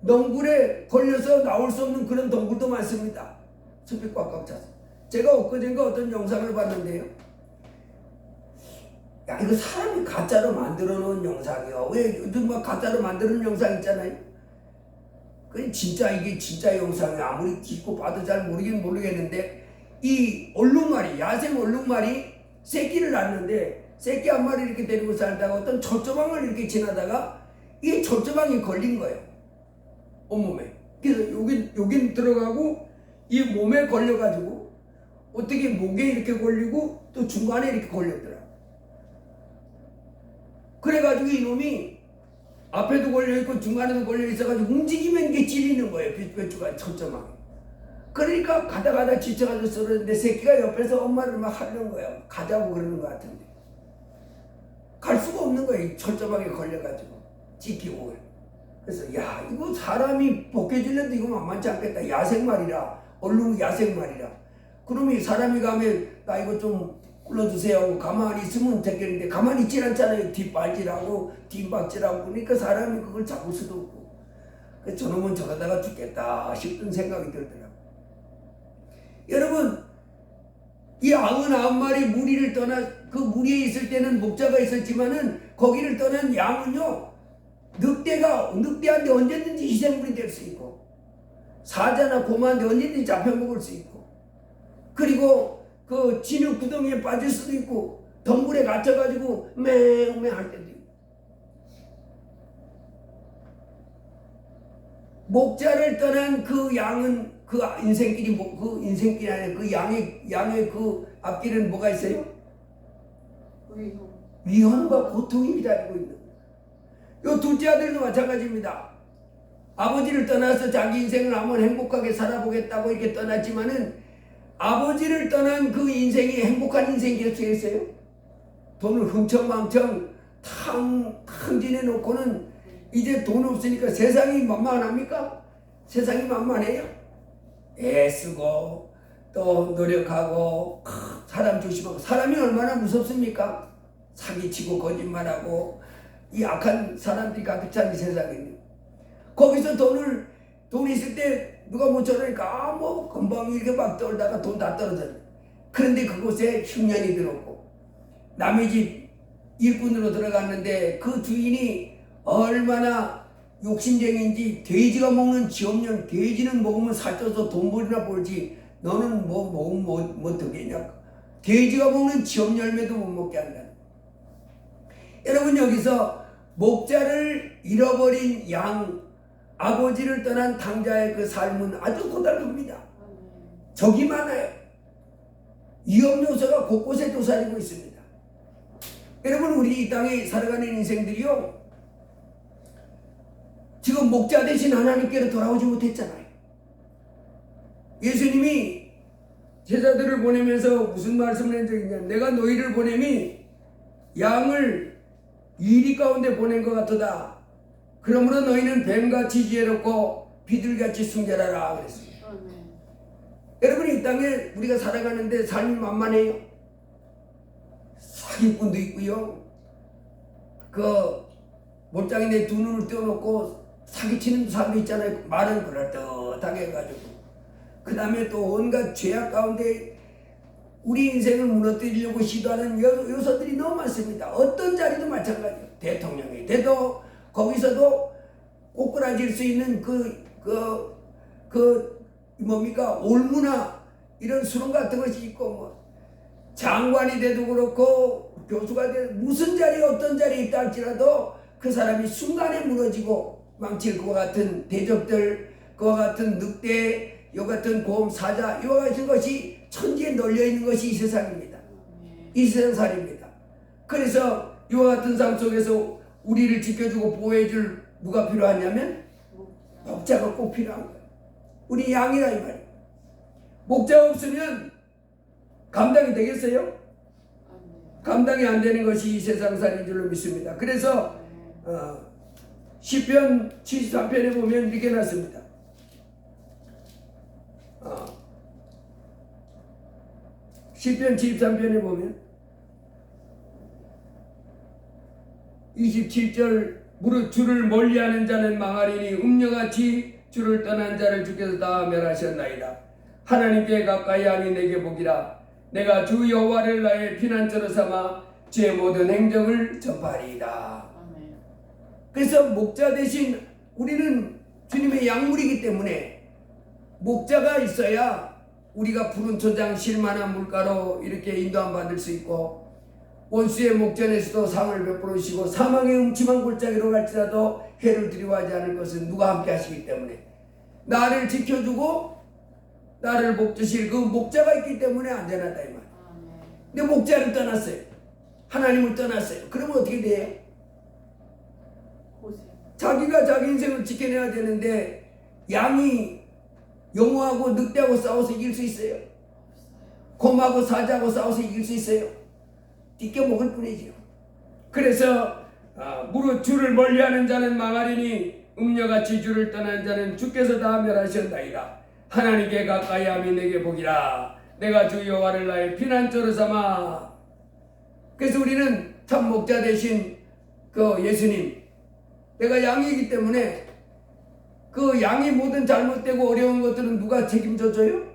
넝굴에 걸려서 나올 수 없는 그런 동굴도 많습니다. 숲이 꽉꽉 차서. 제가 엊그젠가 어떤 영상을 봤는데요. 야 이거 사람이 가짜로 만들어 놓은 영상이요. 왜 요즘 막 가짜로 만드는 영상 있잖아요. 그 진짜 이게 진짜 영상이 아무리 깊고 봐도 잘 모르겠는데 이 얼룩말이 야생 얼룩말이 새끼를 낳는데 새끼 한 마리 이렇게 데리고 살다가 어떤 젖조방을 이렇게 지나다가 이 젖조방이 걸린 거예요. 온몸에. 그래서 여긴 들어가고 이 몸에 걸려가지고 어떻게 목에 이렇게 걸리고 또 중간에 이렇게 걸렸더라. 그래가지고 이놈이 앞에도 걸려있고 중간에도 걸려있어가지고 움직이면 이게 찔리는 거예요. 뼈가 젖조방이. 그러니까 가다 지쳐가지고 쓰러졌는데 새끼가 옆에서 엄마를 막 하려는 거예요. 가자고 그러는 것 같은데. 갈 수가 없는 거예요. 철조망에 걸려가지고 찢기고. 그래서 야 이거 사람이 벗겨질는데 이거 만만치 않겠다. 야생말이라 얼룩 야생말이라. 그러면 사람이 가면 나 이거 좀 굴러주세요 하고 가만히 있으면 되겠는데 가만히 있질 않잖아요. 뒷발질하고 뒷박질하고 그러니까 사람이 그걸 잡을 수도 없고. 그래서 저놈은 저러다가 죽겠다 싶은 생각이 들더라고요. 여러분 이 99마리 무리를 떠나 그 무리에 있을 때는 목자가 있었지만은 거기를 떠난 양은요 늑대한테 언제든지 희생물이 될 수 있고 사자나 고마한테 언제든지 잡혀먹을 수 있고 그리고 그 진흙 구덩이에 빠질 수도 있고 덩굴에 갇혀가지고 맹맹 할 때도 있고 목자를 떠난 그 양은 그 인생길이 그 인생길이 아니라 그 양의 그 앞길은 뭐가 있어요? 위험과 고통이 기다리고 있는 거예요. 요 둘째 아들도 마찬가지입니다. 아버지를 떠나서 자기 인생을 한번 행복하게 살아보겠다고 이렇게 떠났지만은 아버지를 떠난 그 인생이 행복한 인생이 되겠어요? 돈을 흥청망청 탕진해 놓고는 이제 돈 없으니까 세상이 만만합니까? 세상이 만만해요? 애쓰고 또 노력하고 사람 조심하고 사람이 얼마나 무섭습니까? 사기치고 거짓말하고 이 악한 사람들이 가득 찬 이 세상인데 거기서 돈이 있을 때 누가 뭐 저러니까 뭐 금방 이렇게 막 떨다가 돈 다 떨어져요. 그런데 그곳에 흉년이 들었고 남의 집 일꾼으로 들어갔는데 그 주인이 얼마나 욕심쟁이인지 돼지가 먹는 지엄령 돼지는 먹으면 살쪄서 돈벌이나 벌지 너는 뭐 먹으면 뭐 되겠냐. 돼지가 먹는 지엄열매도 못 먹게 한다. 여러분 여기서 목자를 잃어버린 양, 아버지를 떠난 탕자의 그 삶은 아주 고달픕니다. 적이 많아요. 위험 요소가 곳곳에 도사리고 있습니다. 여러분, 우리 이 땅에 살아가는 인생들이요, 지금 목자 대신 하나님께로 돌아오지 못했잖아요. 예수님이 제자들을 보내면서 무슨 말씀을 한 적이 있냐, 내가 너희를 보냄이 양을 유리 가운데 보낸 것 같도다. 그러므로 너희는 뱀같이 지혜롭고 비둘기같이 순결하라 그랬습니다. 여러분, 이 땅에 우리가 살아가는데 삶이 만만해요. 사기꾼도 있고요, 그 몰장이 내 두 눈을 떼어놓고 사기치는 사람도 있잖아요. 말은 그럴듯하게 해가지고. 그 다음에 또 온갖 죄악 가운데 우리 인생을 무너뜨리려고 시도하는 요소들이 너무 많습니다. 어떤 자리도 마찬가지예요. 대통령이 돼도 거기서도 꼬꾸라질 수 있는 뭡니까, 올무나 이런 수렁 같은 것이 있고, 뭐 장관이 돼도 그렇고 교수가 돼도 무슨 자리에 어떤 자리에 있다 할지라도 그 사람이 순간에 무너지고 망칠 것과 같은 대적들, 그와 같은 늑대, 이와 같은 고음 사자, 이와 같은 것이 천지에 널려 있는 것이 이 세상입니다. 이 세상 살입니다. 그래서 이와 같은 삶 속에서 우리를 지켜주고 보호해줄 누가 필요하냐면 목자가 꼭 필요한 거예요. 우리 양이라 이 말이에요. 목자가 없으면 감당이 되겠어요? 감당이 안 되는 것이 이 세상 살인 줄로 믿습니다. 그래서 시편 73편에 보면 이렇게 났습니다. 시편 73편에 보면 27절, 무릇 주를 멀리하는 자는 망하리니 음녀같이 주를 떠난 자를 주께서 다 멸하셨나이다. 하나님께 가까이 하니 내게 복이라. 내가 주 여호와를 나의 피난처로 삼아 제 모든 행정을 전파하리이다. 그래서 목자 대신 우리는 주님의 약물이기 때문에 목자가 있어야 우리가 푸른 초장 실만한 물가로 이렇게 인도함 받을 수 있고, 원수의 목전에서도 상을 베풀으시고 사망의 음침한 골짜기로 갈지라도 해를 두려워하지 않을 것은 누가 함께 하시기 때문에, 나를 지켜주고 나를 복주실 그 목자가 있기 때문에 안전하다 이 말. 근데 목자를 떠났어요. 하나님을 떠났어요. 그러면 어떻게 돼요? 자기가 자기 인생을 지켜내야 되는데 양이 용호하고 늑대하고 싸워서 이길 수 있어요? 곰하고 사자하고 싸워서 이길 수 있어요? 띠껴 먹을 뿐이지요. 그래서 무릇 주를 멀리하는 자는 망하리니 음녀같이 주를 떠난 자는 주께서 다 멸하셨나이다. 하나님께 가까이 하면 내게 복이라. 내가 주 여호와를 나의 피난처로 삼아. 그래서 우리는 참 목자 대신 그 예수님, 내가 양이기 때문에 그 양이 모든 잘못되고 어려운 것들은 누가 책임져줘요?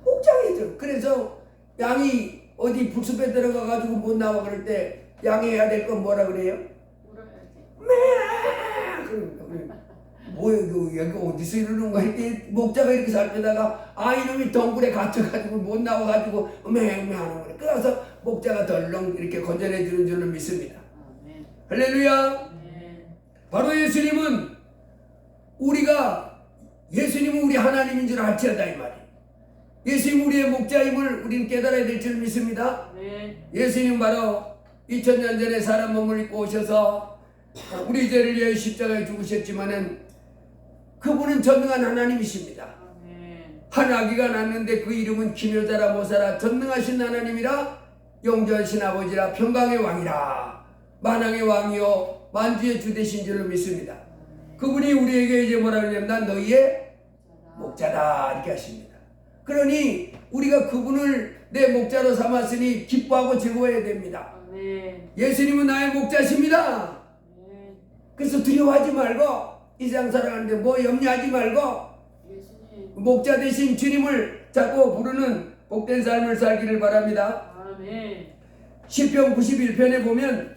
목자이죠. 그래서 양이 어디 불숲에 들어가 가지고 못 나와 그럴 때 양이 해야 될 건 뭐라 그래요? 뭐야, 여기 어디서 이러는 거야? 이렇게 목자가 이렇게 살펴다가 이놈이 덩굴에 갇혀가지고 못 나와가지고 하는 거래. 그래서 목자가 덜렁 이렇게 건져내 주는 줄로 믿습니다. 할렐루야. 바로 예수님은 예수님은 우리 하나님인 줄 알지어다 이 말이에요. 예수님 우리의 목자임을 우리는 깨달아야 될 줄 믿습니다. 예수님 바로 2000년 전에 사람 몸을 입고 오셔서 우리 죄를 위해 십자가에 죽으셨지만은 그분은 전능한 하나님이십니다. 한 아기가 낳았는데 그 이름은 기묘자라 모사라 전능하신 하나님이라 영존하신 아버지라 평강의 왕이라 만왕의 왕이요 만주의 주 되신 줄로 믿습니다. 그분이 우리에게 이제 뭐라 그러냐면 난 너희의 목자다 이렇게 하십니다. 그러니 우리가 그분을 내 목자로 삼았으니 기뻐하고 즐거워해야 됩니다. 예수님은 나의 목자십니다. 그래서 두려워하지 말고 이 세상 살아가는데 뭐 염려하지 말고 목자 되신 주님을 자꾸 부르는 복된 삶을 살기를 바랍니다. 시편 91편에 보면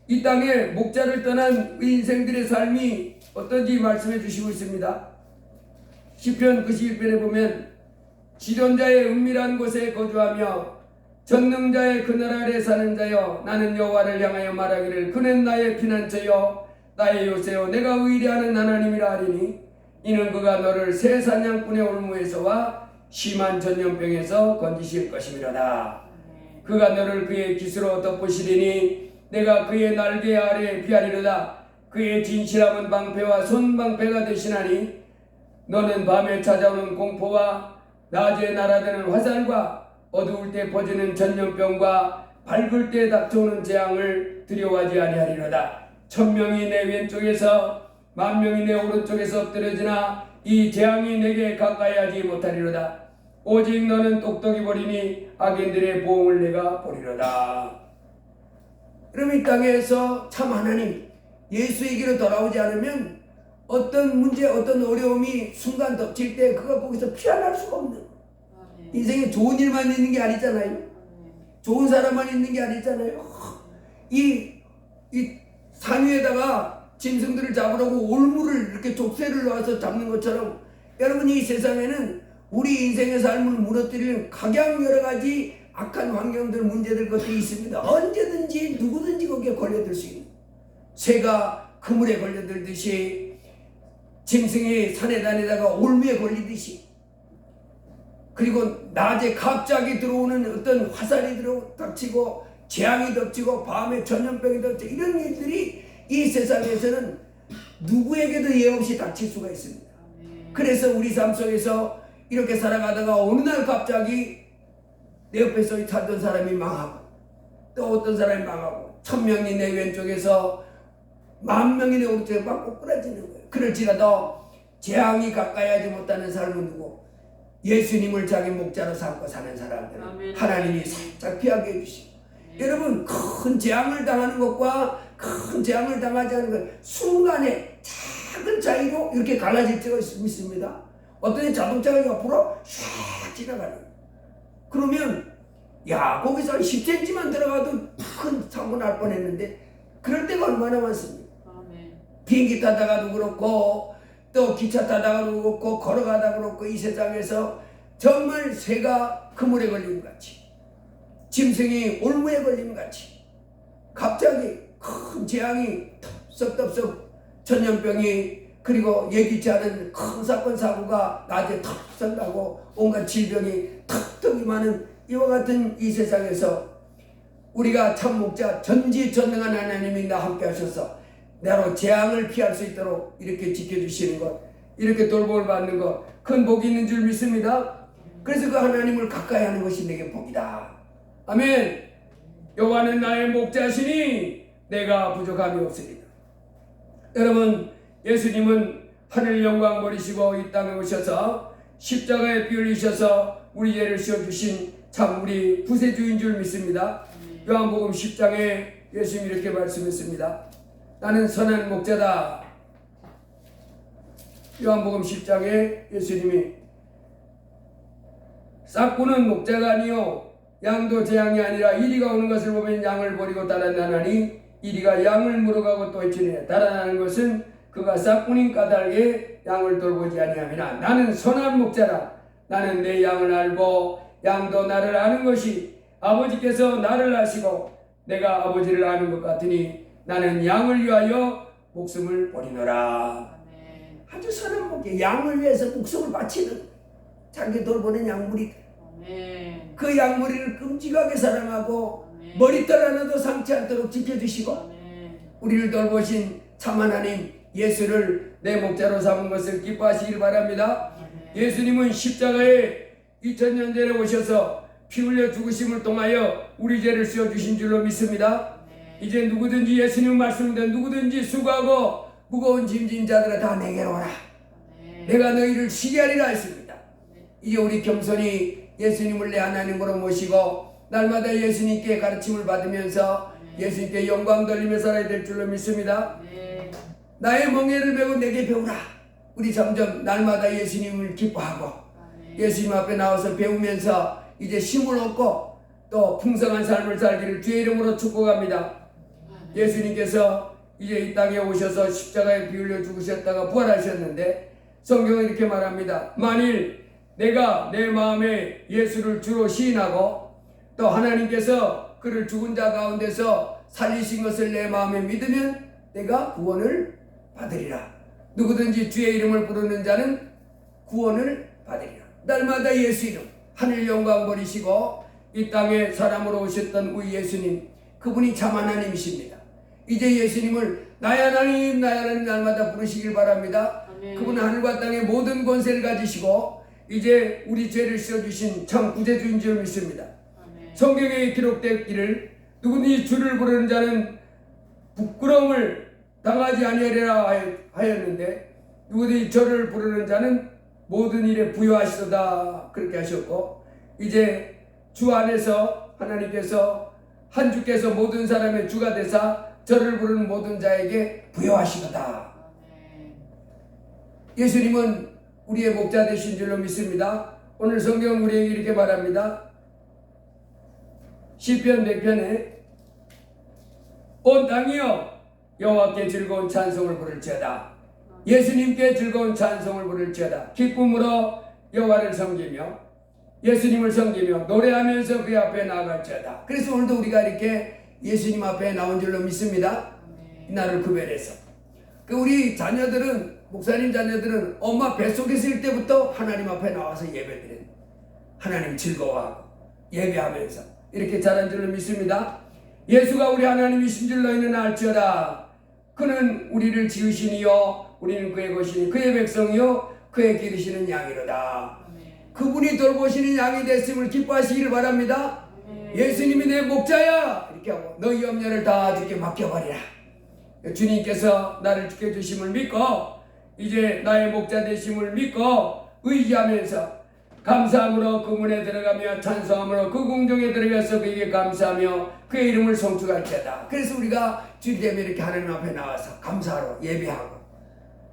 이 땅에 목자를 떠난 인생들의 삶이 어떤지 말씀해 주시고 있습니다. 시편 91편에 보면 지존자의 은밀한 곳에 거주하며 전능자의 그늘 아래 사는 자여, 나는 여호와를 향하여 말하기를 그는 나의 피난처여 나의 요새여 내가 의뢰하는 하나님이라 하리니 이는 그가 너를 새 사냥꾼의 올무에서와 심한 전염병에서 건지실 것이미로다. 그가 너를 그의 깃으로 덮으시리니 내가 그의 날개 아래에 피하리로다. 그의 진실함은 방패와 손방패가 되시나니 너는 밤에 찾아오는 공포와 낮에 날아드는 화살과 어두울 때 퍼지는 전염병과 밝을 때 닥쳐오는 재앙을 두려워하지 아니하리로다. 1000명이 내 왼쪽에서 10,000명이 내 오른쪽에서 엎드려지나 이 재앙이 내게 가까이 하지 못하리로다. 오직 너는 똑똑히 보리니 악인들의 보응을 내가 보리로다. 그럼 이 땅에서 참 하나님 예수에게로 돌아오지 않으면 어떤 문제, 어떤 어려움이 순간 덮칠 때 그가 거기서 피어날 수가 없는, 인생에 좋은 일만 있는 게 아니잖아요. 좋은 사람만 있는 게 아니잖아요. 이 산 위에다가 짐승들을 잡으려고 올무를 이렇게 족쇄를 놔서 잡는 것처럼 여러분 이 세상에는 우리 인생의 삶을 무너뜨리는 각양 여러 가지 악한 환경들, 문제들 것들이 있습니다. 언제든지 누구든지 거기에 걸려들 수 있는, 새가 그물에 걸려들듯이 짐승이 산에 다니다가 올무에 걸리듯이, 그리고 낮에 갑자기 들어오는 어떤 화살이 닥치고 재앙이 덮치고 밤에 전염병이 덮치고 이런 일들이 이 세상에서는 누구에게도 예 없이 닥칠 수가 있습니다. 그래서 우리 삶 속에서 이렇게 살아가다가 어느 날 갑자기 내 옆에서 살던 사람이 망하고 또 어떤 사람이 망하고 1000명이 내 왼쪽에서 10,000명이 내 오른쪽에 막 꼬꾸라지는 거예요. 그럴지라도 재앙이 가까이 하지 못하는 사람은 누구? 예수님을 자기 목자로 삼고 사는 사람들 하나님이 살짝 피하게 해주시고, 여러분 큰 재앙을 당하는 것과 큰 재앙을 당하지 않는 것 순간에 작은 차이로 이렇게 갈라질 때가 있습니다. 어떤 자동차가 옆으로 샥 지나가는, 그러면 야 거기서 한 10cm만 들어가도 큰 사고 날 뻔했는데 그럴 때가 얼마나 많습니까? 비행기 타다가도 그렇고 또 기차 타다가도 그렇고 걸어가다가 그렇고 이 세상에서 정말 새가 그물에 걸린 것 같이, 짐승이 올무에 걸린 것 같이 갑자기 큰 재앙이 덥석덥석 전염병이, 그리고 예기치 않은 큰 사건 사고가 낮에 턱 나고 온갖 질병이 턱턱이 많은 이와 같은 이 세상에서 우리가 참 목자 전지전능한 하나님이 나 함께 하셔서 나로 재앙을 피할 수 있도록 이렇게 지켜주시는 것, 이렇게 돌봄을 받는 것, 큰 복이 있는 줄 믿습니다. 그래서 그 하나님을 가까이 하는 것이 내게 복이다. 아멘. 여호와는 나의 목자시니 내가 부족함이 없으리라. 여러분 예수님은 하늘 영광 버리시고 이 땅에 오셔서 십자가에 피 흘리셔서 우리 죄를 씌워주신 참 우리 구세주인 줄 믿습니다. 요한복음 10장에 예수님이 이렇게 말씀했습니다. 나는 선한 목자다. 요한복음 10장에 예수님이 싹구는 목자가 아니요 양도 재앙이 아니라 이리가 오는 것을 보면 양을 버리고 달아나나니 이리가 양을 물어가고 또 해치네. 달아나는 것은 그가 싹꾼인 까닭에 양을 돌보지 아니함이나 나는 선한 목자라. 나는 내 양을 알고 양도 나를 아는 것이 아버지께서 나를 아시고 내가 아버지를 아는 것 같으니 나는 양을 위하여 목숨을 버리노라. 아주 선한 목자, 양을 위해서 목숨을 바치는 자기 돌보는 양무리, 그 양무리를 끔찍하게 사랑하고 머리털 하나도 상치 않도록 지켜주시고 우리를 돌보신 참 하나님 예수를 내 목자로 삼은 것을 기뻐하시길 바랍니다. 예수님은 십자가에 2000년 전에 오셔서 피 흘려 죽으심을 통하여 우리 죄를 씌워주신 줄로 믿습니다. 이제 누구든지 예수님 말씀대로 누구든지 수고하고 무거운 짐진 자들아 다 내게로 오라. 내가 너희를 쉬게 하리라 했습니다. 이제 우리 겸손히 예수님을 내 하나님으로 모시고 날마다 예수님께 가르침을 받으면서 예수님께 영광 돌리며 살아야 될 줄로 믿습니다. 나의 멍에를 메고 내게 배우라. 우리 점점 날마다 예수님을 기뻐하고 예수님 앞에 나와서 배우면서 이제 힘을 얻고 또 풍성한 삶을 살기를 주의 이름으로 축복합니다. 예수님께서 이제 이 땅에 오셔서 십자가에 피 흘려 죽으셨다가 부활하셨는데 성경은 이렇게 말합니다. 만일 내가 내 마음에 예수를 주로 시인하고 또 하나님께서 그를 죽은 자 가운데서 살리신 것을 내 마음에 믿으면 내가 구원을 받으리라. 누구든지 주의 이름을 부르는 자는 구원을 받으리라. 날마다 예수 이름, 하늘 영광 버리시고 이 땅에 사람으로 오셨던 우리 예수님, 그분이 참 하나님이십니다. 이제 예수님을 나의 하나님, 나의 하나님 날마다 부르시길 바랍니다. 그분은 하늘과 땅의 모든 권세를 가지시고 이제 우리 죄를 씻어주신 참 구세주인 줄 믿습니다. 성경에 기록되기를 누구든지 주를 부르는 자는 부끄러움을 당하지 아니하리라 하였는데, 누구든지 저를 부르는 자는 모든 일에 부여하시도다 그렇게 하셨고, 이제 주 안에서 하나님께서 한 주께서 모든 사람의 주가 되사 저를 부르는 모든 자에게 부여하시도다. 예수님은 우리의 목자 되신 줄로 믿습니다. 오늘 성경은 우리에게 이렇게 말합니다. 시편 100편에 온 땅이여 여호와께 즐거운 찬송을 부를지어다. 예수님께 즐거운 찬송을 부를지어다. 기쁨으로 여호와를 섬기며 예수님을 섬기며 노래하면서 그 앞에 나아갈지어다. 그래서 오늘도 우리가 이렇게 예수님 앞에 나온 줄로 믿습니다. 나를 구별해서. 우리 자녀들은, 목사님 자녀들은 엄마 뱃속에 있을 때부터 하나님 앞에 나와서 예배드려요. 하나님 즐거워하고 예배하면서 이렇게 자란 줄로 믿습니다. 예수가 우리 하나님이신 줄 너희는 알지어다. 그는 우리를 지으시니요 우리는 그의 것이니 그의 백성이요 그의 기르시는 양이로다. 그분이 돌보시는 양이 됐음을 기뻐하시기를 바랍니다. 예수님이 내 목자야 이렇게 하고 너희 염려를 다 주께 맡겨버리라. 주님께서 나를 지켜주심을 믿고 이제 나의 목자 되심을 믿고 의지하면서 감사함으로 그 문에 들어가며 찬송함으로 그 궁정에 들어가서 그에게 감사하며 그의 이름을 송축할지어다. 그래서 우리가 주일 되면 이렇게 하나님 앞에 나와서 감사하러 예배하고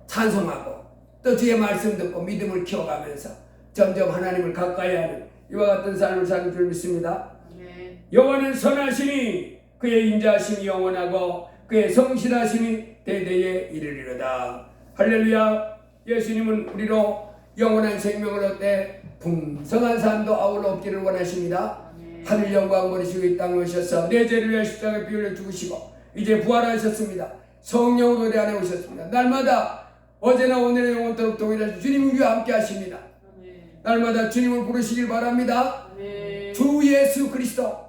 찬송하고 또 주의 말씀 듣고 믿음을 키워가면서 점점 하나님을 가까이 하는 이와 같은 삶을 사는 줄 믿습니다. 여호와는 선하시니 그의 인자하심이 영원하고 그의 성실하심이 대대에 이르리로다. 할렐루야. 예수님은 우리로 영원한 생명을 얻되 풍성한 삶도 아울러 얻기를 원하십니다. 하늘 영광 버리시고 이 땅에 오셔서 내 죄를 위하여 십자가에 피 흘려 죽으시고 이제 부활하셨습니다. 성령으로 내 안에 오셨습니다. 날마다 어제나 오늘의 영원토록 동일하신 주님 우리와 함께 하십니다. 날마다 주님을 부르시길 바랍니다. 주 예수 그리스도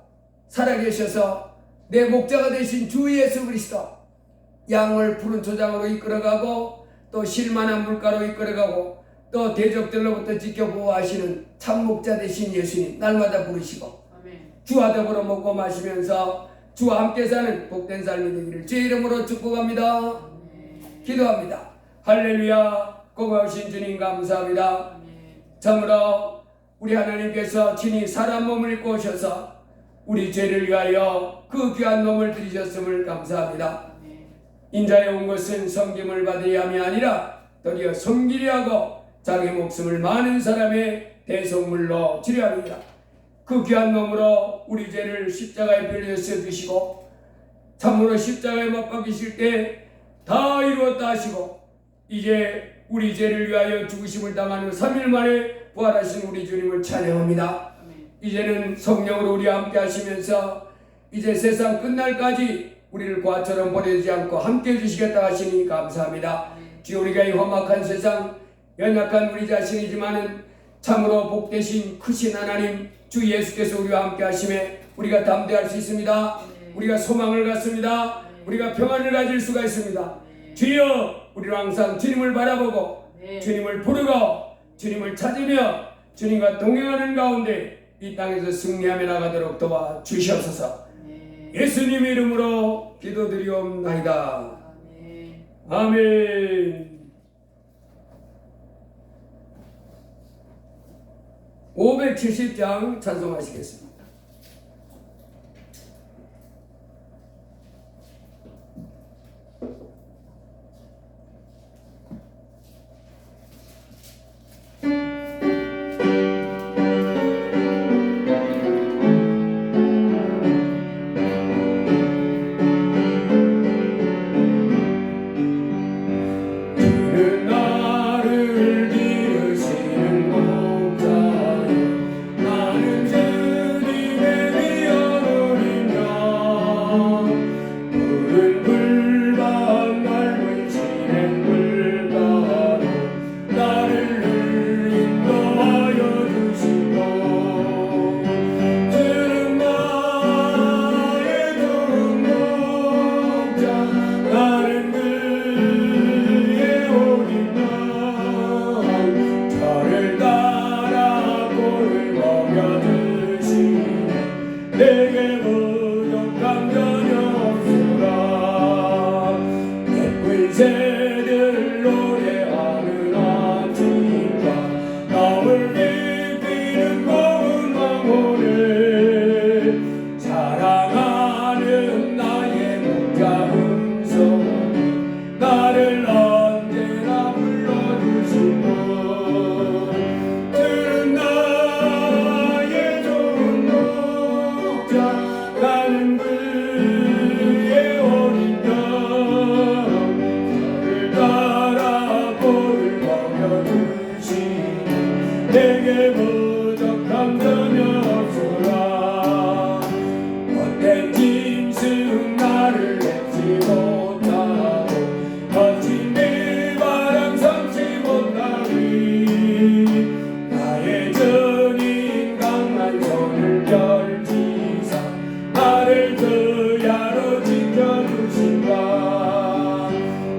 살아계셔서 내 목자가 되신 주 예수 그리스도, 양을 푸른 초장으로 이끌어가고 또 실만한 물가로 이끌어가고 또 대적들로부터 지켜보호하시는 참 목자 되신 예수님 날마다 부르시고 주와 더불어 먹고 마시면서 주와 함께 사는 복된 삶이 되기를 주의 이름으로 축복합니다. 기도합니다. 할렐루야. 고마우신 주님 감사합니다. 참으로 우리 하나님께서 친히 사람 몸을 입고 오셔서 우리 죄를 위하여 그 귀한 몸을 들이셨음을 감사합니다. 인자에 온 것은 섬김을 받으려 함이 아니라 도리어 섬기려 하고 자기 목숨을 많은 사람의 대속물로 치료합니다. 그 귀한 몸으로 우리 죄를 십자가에 빌려서 주시고 참으로 십자가에 못 박히실 때 다 이루었다 하시고 이제 우리 죄를 위하여 죽으심을 당한 후 3일 만에 부활하신 우리 주님을 찬양합니다. 이제는 성령으로 우리와 함께 하시면서 이제 세상 끝날까지 우리를 과처럼 버리지 않고 함께 해주시겠다 하시니 감사합니다. 주여 우리가 이 험악한 세상 연약한 우리 자신이지만은 참으로 복되신 크신 하나님 주 예수께서 우리와 함께 하심에 우리가 담대할 수 있습니다. 우리가 소망을 갖습니다. 우리가 평안을 가질 수가 있습니다. 주여 우리는 항상 주님을 바라보고 주님을 부르고 주님을 찾으며 주님과 동행하는 가운데 이 땅에서 승리하며 나가도록 도와주시옵소서. 예수님의 이름으로 기도드리옵나이다. 아멘. 570장 찬송하시겠습니다. 나를 기르시는 목자여 나는 먹여주시네 내게 부족함 전혀 없으라 예쁜 새들 노래하는 아침과 나를 비비는 고운 왕호를 사랑하는 나의 목자 음성이 나를 언제나 불러주시고 들은 나의 좋은 목자 나는 그의 어린 양 저를 따라 볼을 먹여주시니 내게 부족함 전혀 없으라 못된 짐승 나를 맺지 못하고 거친 비바람 삼지 못하리 나의 전인 강한 손을 펼치사 나를 그야로 지켜주신다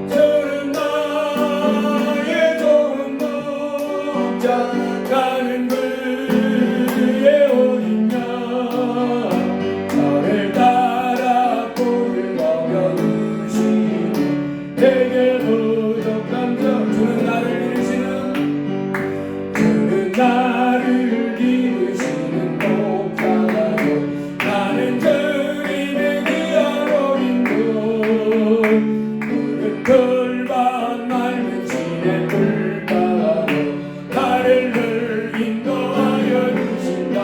저는 나의 좋은 목자 나는 그의 어린 양 저를 따라 볼을 먹여주시니 내게 부족함 주는 나를 기르시는 목자요 나는 주님의 귀한 어린 종 푸른 풀밭 맑은 시냇불가로 나를 인도하여 주신다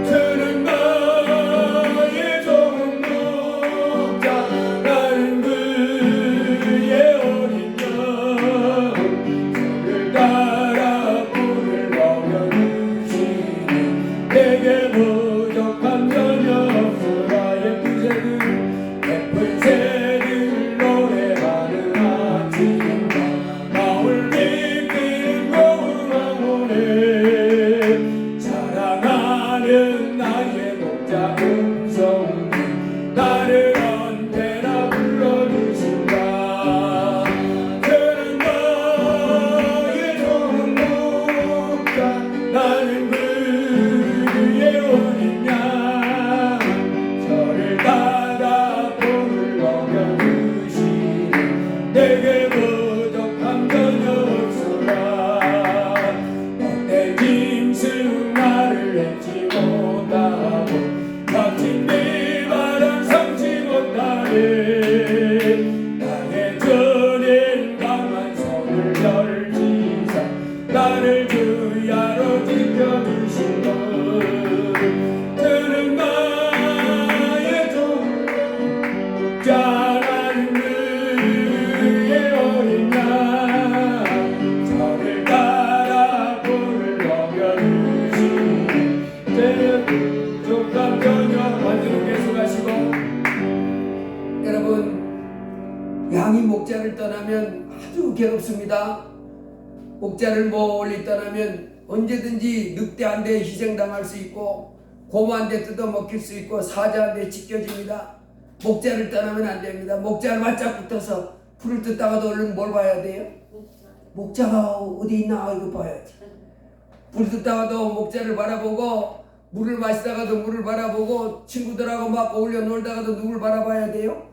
주는 나의 좋은 목자 나는 그의 어린 양 저를 따라 불을 먹여주시니 내게 부족함 전혀 없으라 예쁜 새들 노래하는 아침과 마을 비비는 고운 왕호를 사랑하는 나의 목자 음성이 나를 언제나 불러주신다 그는 나의 좋은 목자 나는 그의 어린 양 저를 따라 볼을 먹여주시니 내게 부족함 전혀 없으라 못된 짐승 나를 맺지 못하고 거친 비바람 삼지 못하리 나의 전인 강한 손을 펼치사 나를 주야로 지켜주시고 들은 나의 좋은 목자 나는 그의 어린 양 저를 따라 볼을 먹여주시니 내 부족함 전혀 완전히 계속하시고 여러분, 양이 목자를 떠나면 아주 괴롭습니다. 목자를 멀리 떠나면 언제든지 늑대한테 희생당할 수 있고 곰한테 뜯어먹힐 수 있고 사자한테 찢겨집니다. 목자를 떠나면 안 됩니다. 목자를 바짝 붙어서 풀을 뜯다가도 얼른 뭘 봐야 돼요? 목자가 어디 있나 이거 봐야지. 불 뜯다가도 목자를 바라보고 물을 마시다가도 물을 바라보고 친구들하고 막 어울려 놀다가도 누굴 바라봐야 돼요?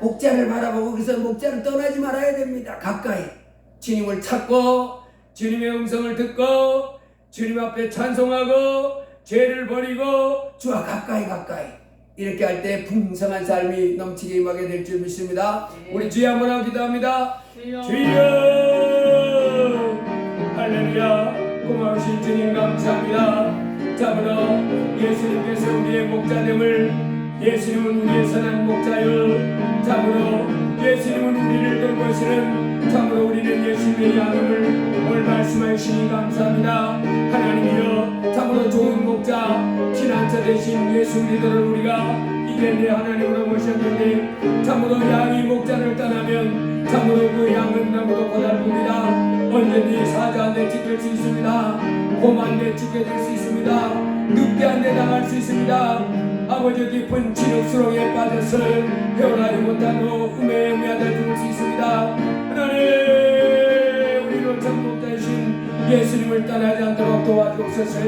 목자를 바라보고 그래서 목자를 떠나지 말아야 됩니다. 가까이 주님을 찾고 주님의 음성을 듣고 주님 앞에 찬송하고 죄를 버리고 주와 가까이 이렇게 할 때 풍성한 삶이 넘치게 임하게 될 줄 믿습니다. 우리 주여 한번 하고 기도합니다. 주여 할렐루야 고마우신 주님 감사합니다. 참으로 예수님께서 우리의 목자됨을 예수님은 우리의 선한 목자여 참으로 예수님은 우리를 돌보시는 참으로 우리는 예수님의 양을 오늘 말씀하시니 감사합니다. 하나님이여 참으로 좋은 목자 피난처 되신 예수 그리스도를 우리가 이제 내 하나님으로 모셨는데 참으로 양이 목자를 떠나면 참으로 그 양은 너무도 고달픕니다. 언제든지 사자한테 찢길 수 있습니다. 곰한테 찢겨질 수 있습니다. 늑대한테 당할 수 있습니다. 아버지 깊은 진흙수렁에 빠져서 헤어나지 못하고 음해하다 죽을 수 있습니다. 하나님 우리로 참 목자이신 예수님을 떠나지 않도록 도와주옵소서.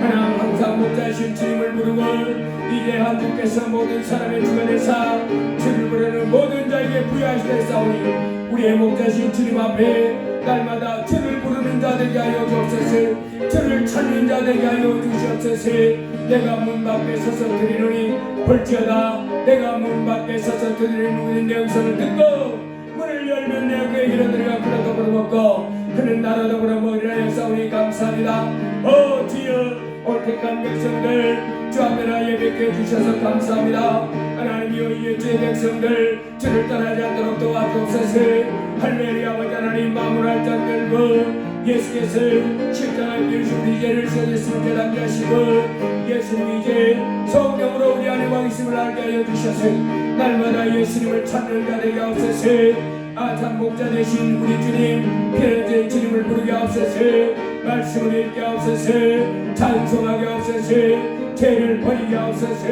하나님 항상 목자이신 주님을 부르고 이제 하나님께서 모든 사람의 주관에서 주를 부르는 모든 자에게 부여하시겠사오니 우리의 목자이신 주님 앞에 날마다 주를 부르는 자 되게 하여 주옵소서. 주를 찾는 자 되게 하여 주시옵소서. 내가 문 밖에 서서 드리노니 볼지어다 내가 문 밖에 서서 드리는 내 음성을 듣고 문을 열면 내 그의 길로 들어가 그로 더불어 먹고 그는 나로 더불어 먹으리라 역사오니 감사합니다. 주여 올 택한 백성들 주 앞에 나 예배케 해주셔서 감사합니다. 하나님이여 이 주의 백성들 주를 떠나지 않도록 도와주옵소서. 할렐루야. 아버지 하나님 마무리할 자 결국 예수께서 십자가에 비우신 우리 죄를 씻어주시는 깨닫게 하시고 예수님 이제 성령으로 우리 안에 왕이심을 알게 하여 주셔서 날마다 예수님을 찾는 자 되게 하옵소서. 참 목자 되신 우리 주님 피해자의 주님을 부르게 하옵소서. 말씀을 읽게 하옵소서. 찬송하게 하옵소서. 죄를 버리게 하옵소서.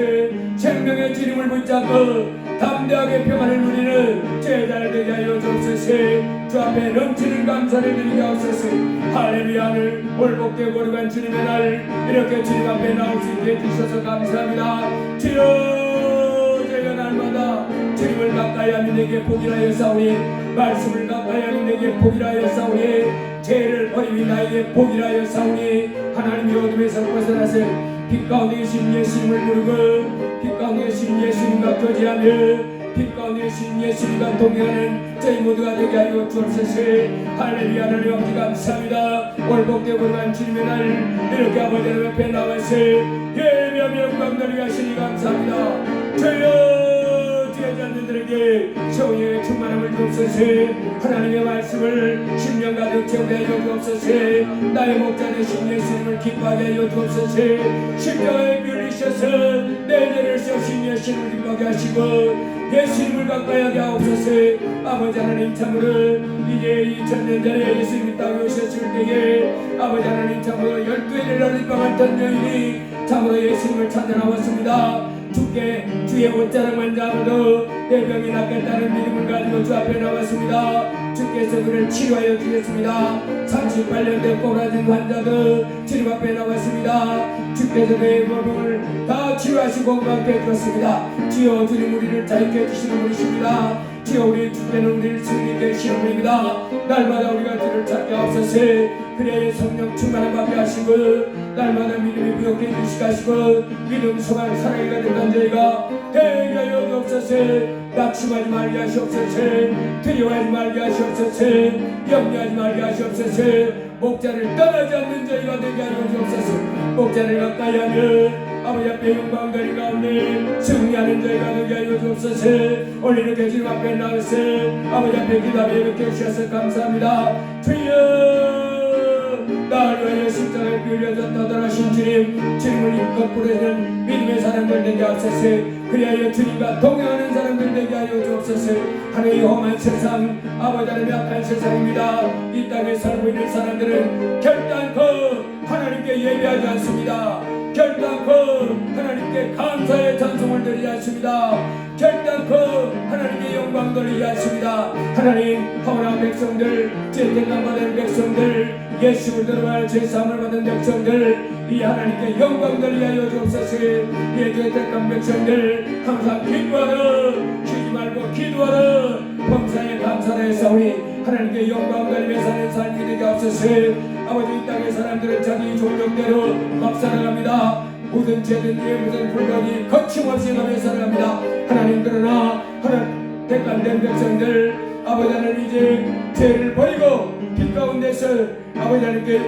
생명의 주님을 붙잡고 담대하게 평안을 누리는 제자를 되게 하여 주옵소서. 주 앞에 넘치는 감사를 드리게 하옵소서. 할렐루야를 올복되고 거룩한 주님의 날 이렇게 주님 앞에 나올 수 있게 해주셔서 감사합니다. 주여 저희가 날마다 주님을 가까이 하는 내게 복이라 하였사오니 말씀을 가까이 하는 내게 복이라 하였사오니 죄를 버리니 나에게 복이라 하였사오니 하나님의 어둠에서 벗어나서 빛 가운데 계신 예수님을 부르고 빛 가운데 계신 예수님과 교제하며 빛 가운데 계신 예수님과 동행하는 저희 모두가 되게 하여 주옵소서. 할렐루야. 하나님 아버지 감사합니다. 올복되고 거룩한 주님의 날 이렇게 아버지 하나님 앞에 나와서 예배하며 영광 돌리게 하시니 감사합니다. 주여 주의 자녀들에게 성령의 충만함을 주옵소서. 하나님의 말씀을 심령 가득 채우게 하여 주옵소서. 나의 목자 되신 예수님을 기뻐하게 하여 주옵소서. 십자가에 밀리셔서 내 죄를 씌우신 예수님을 기뻐하게 하시고 예수님을 가까이 하게 하옵소서. 아버지 하나님 참으로 이제 2000년 전에 예수님이 땅에 오셨을 때에 아버지 하나님 참으로 12일을 나를 던 여인이 참으로 예수님을 찾아 나왔습니다. 주께 주의 옷자락만 잡아도 내 병이 낫겠다는 믿음을 가지고 주 앞에 나왔습니다. 주께서 그를 치료하여 주셨습니다. 38년 된 꼬라진 환자도 주님 앞에 나왔습니다. 주께서 그의 몸을 다 치료하시고 건강케 해주셨습니다. 주여 주님 우리를 자유케 해주시는 분이십니다. 주여 우리 주께는 우리를 승리케 해주시는 분입니다. 날마다 우리가 주를 찾게 하옵소서. 그래야 성령 충만함 받게 하시고 날마다 믿음이 부욕해 주시게 하시고 믿음 소망 사랑이 가득한 저희가 되게 하여 주옵소서. 낙심하지 말게 하시옵소서. 두려워하지 말게 하시옵소서. 염려하지 말게 하시옵소서. 목자를 떠나지 않는 저희가 되게 하여 주옵소서. 목자를 가까이 하며 아버지 앞에 영광 드리 가운데 승리하는 저희가 되게 하여 주옵소서. 오늘 이렇게 주님 앞에 나와서 아버지 앞에 기도하며 예배케 주셔서 감사합니다. 주여 나를 위하여 십자가에 빌려져 떠돌아신 주님을 입고 부르는 믿음의 사람들 되게 하옵소서. 그리하여 주님과 동행하는 사람들 되게 하여 주옵소서. 하나님의 험한 세상 아버지 하나님의 악한 세상입니다. 이 땅에 살고 있는 사람들은 결단코 하나님께 예배하지 않습니다. 결단코 하나님께 감사의 찬송을 드리지 않습니다. 결단코 하나님께 영광 돌리지 않습니다. 하나님 허물한 백성들 죄책감 받은 백성들 예수를 들어갈 죄사함을 받은 백성들 이 하나님께 영광 돌리게 하여 주옵소서. 이 죄책감 백성들 항상 기도하라 쉬지 말고 기도하라 범사에 감사를 했사오니 하나님께 영광 돌리며 사는 삶이 되게 하옵소서. 아버지 이 땅의 사람들은 자기 종족대로 막 살아갑니다. 모든 죄든 위에 무슨 불법이 거침없이 가며 살아갑니다. 하나님 그러나 하나님 택감된 백성들 아버지 하나님 이제 죄를 버리고 빛 가운데서 아버지 하나님께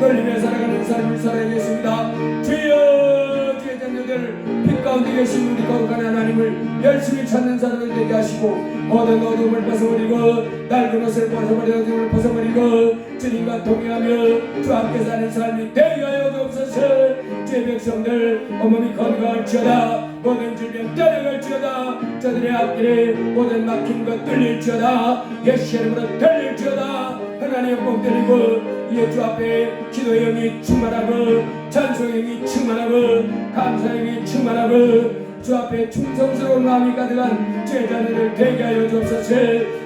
떨리며 살아가는 삶을 살아야겠습니다. 주여 주의 자녀들 빛 가운데 계신 우리 거룩한 하나님을 열심히 찾는 사람을 되게 하시고 모든 어둠을 벗어버리고 낡은 옷을 벗어버리고 어둠을 벗어버리고 주님과 동행하며 주 함께 사는 삶이 되게 하여 주옵소서. 주의 백성들 온몸이 건강할지어다 모든 질병 떠나갈지어다 저들의 앞길에 모든 막힌 것 뚫릴지어다 예수의 이름으로 들릴지어다. 하나님 꼭 드리고 이에 주 앞에 기도의 영이 충만하고 찬송의 영이 충만하고 감사의 영이 충만하고 주 앞에 충성스러운 마음이 가득한 제자들을 되게 하여 주옵소서.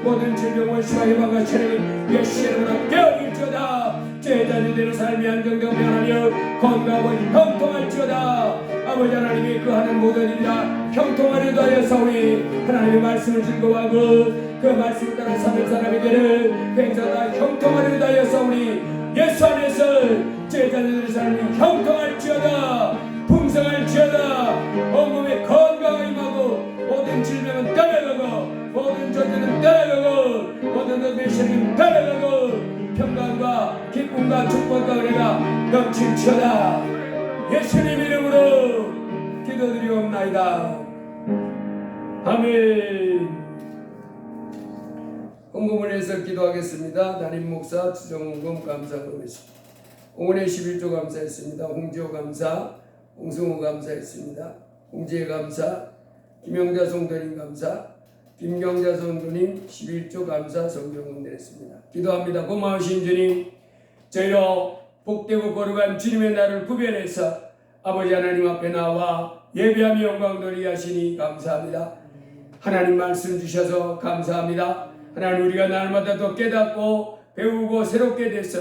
모든 질병과 시와 해방과 체력은 예수의 이름으로 깨어질지어다. 제자들의 삶이 안정되고 변하며 건강하고 형통할지어다. 아버지 하나님이 그 하는 모든 일이라 형통하려도 하였사오니 하나님의 말씀을 즐거워하고 그 말씀을 따라 사는 사람이 되는 행사가 형통하려도 하였사오니 예수 안에서 제자들의 삶이 형통할지어다. 풍성할지어다. 온몸에 건강을 임하고 모든 질병은 떠나가고 모든 존재는 떠나가고 모든 것의 시련은 떠나가고 평강과 기쁨과 축복과 은혜가 넘칠지어다. 예수님 이름으로 기도드리옵나이다. 아멘. 헌금을 해서 기도하겠습니다. 담임 목사 주정헌금 감사금했습니다. 오은의 11조 감사했습니다. 홍지호 감사, 홍승호 감사했습니다. 홍지혜 감사, 김영자 성도님 감사, 김경자 성도님 11조 감사 성경을 드렸습니다. 기도합니다. 고마우신 주님, 저희로 복되고 거룩한 주님의 날을 구별해서 아버지 하나님 앞에 나와 예배하며 영광 돌리게 하시니 감사합니다. 하나님 말씀 주셔서 감사합니다. 하나님 우리가 날마다 더 깨닫고 배우고 새롭게 돼서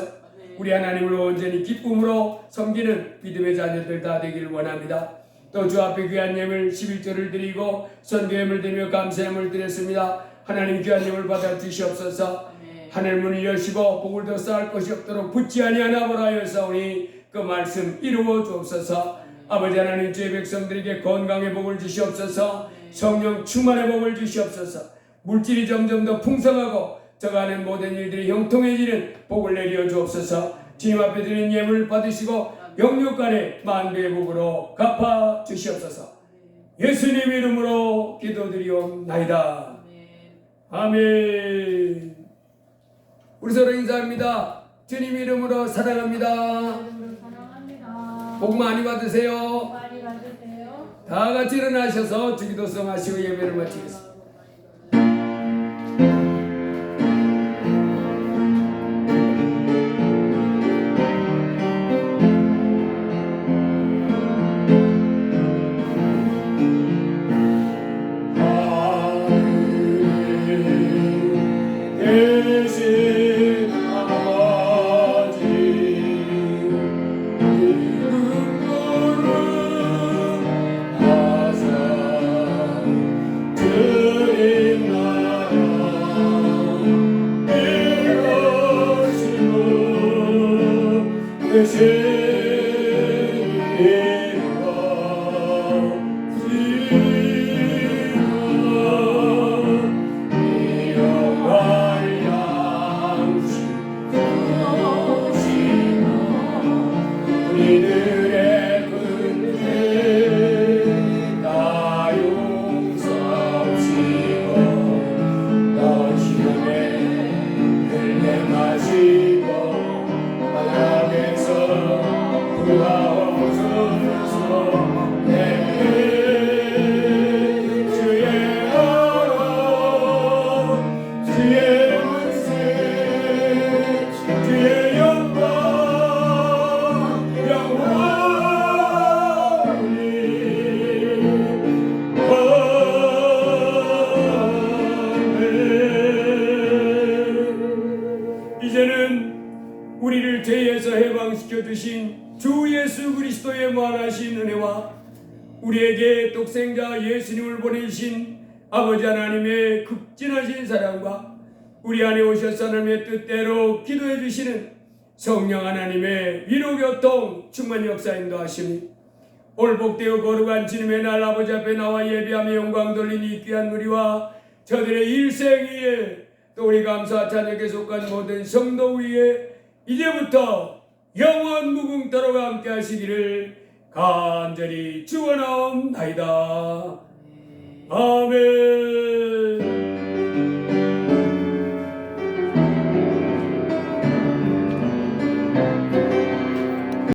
우리 하나님을 온전히 기쁨으로 섬기는 믿음의 자녀들 다 되기를 원합니다. 또 주 앞에 귀한 예물 11조를 드리고 선교예물 드리며 감사예물 드렸습니다. 하나님 귀한 예물 받아 주시옵소서. 하늘 문을 여시고 복을 더 쌓을 것이 없도록 붙지 아니하나 보라 하였사오니 그 말씀 이루어 주옵소서. 아버지 하나님 주의 백성들에게 건강의 복을 주시옵소서. 성령 충만의 복을 주시옵소서. 물질이 점점 더 풍성하고 저가는 모든 일들이 형통해지는 복을 내려 주옵소서. 주님 앞에 드리는 예물을 받으시고 영육간의 만배의 복으로 갚아 주시옵소서. 예수님 이름으로 기도드리옵나이다. 아멘. 우리 서로 인사합니다. 주님 이름으로 사랑합니다. 사랑합니다. 복 많이 받으세요. 많이 받으세요. 다 같이 일어나셔서 주기도성 하시고 예배를 마치겠습니다. 우리를 죄에서 해방시켜 주신 주 예수 그리스도의 무한하신 은혜와 우리에게 독생자 예수님을 보내신 아버지 하나님의 극진하신 사랑과 우리 안에 오셔서 하나님의 뜻대로 기도해 주시는 성령 하나님의 위로교통 충만 역사 인도하심이 오늘 복되어 거룩한 주님의 날 아버지 앞에 나와 예배하며 영광 돌린 이 귀한 우리와 저들의 일생 위에 또 우리 감사 찬양에 속한 모든 성도 위에 이제부터 영원 무궁토록 함께 하시기를 간절히 축원하옵나이다. 아멘.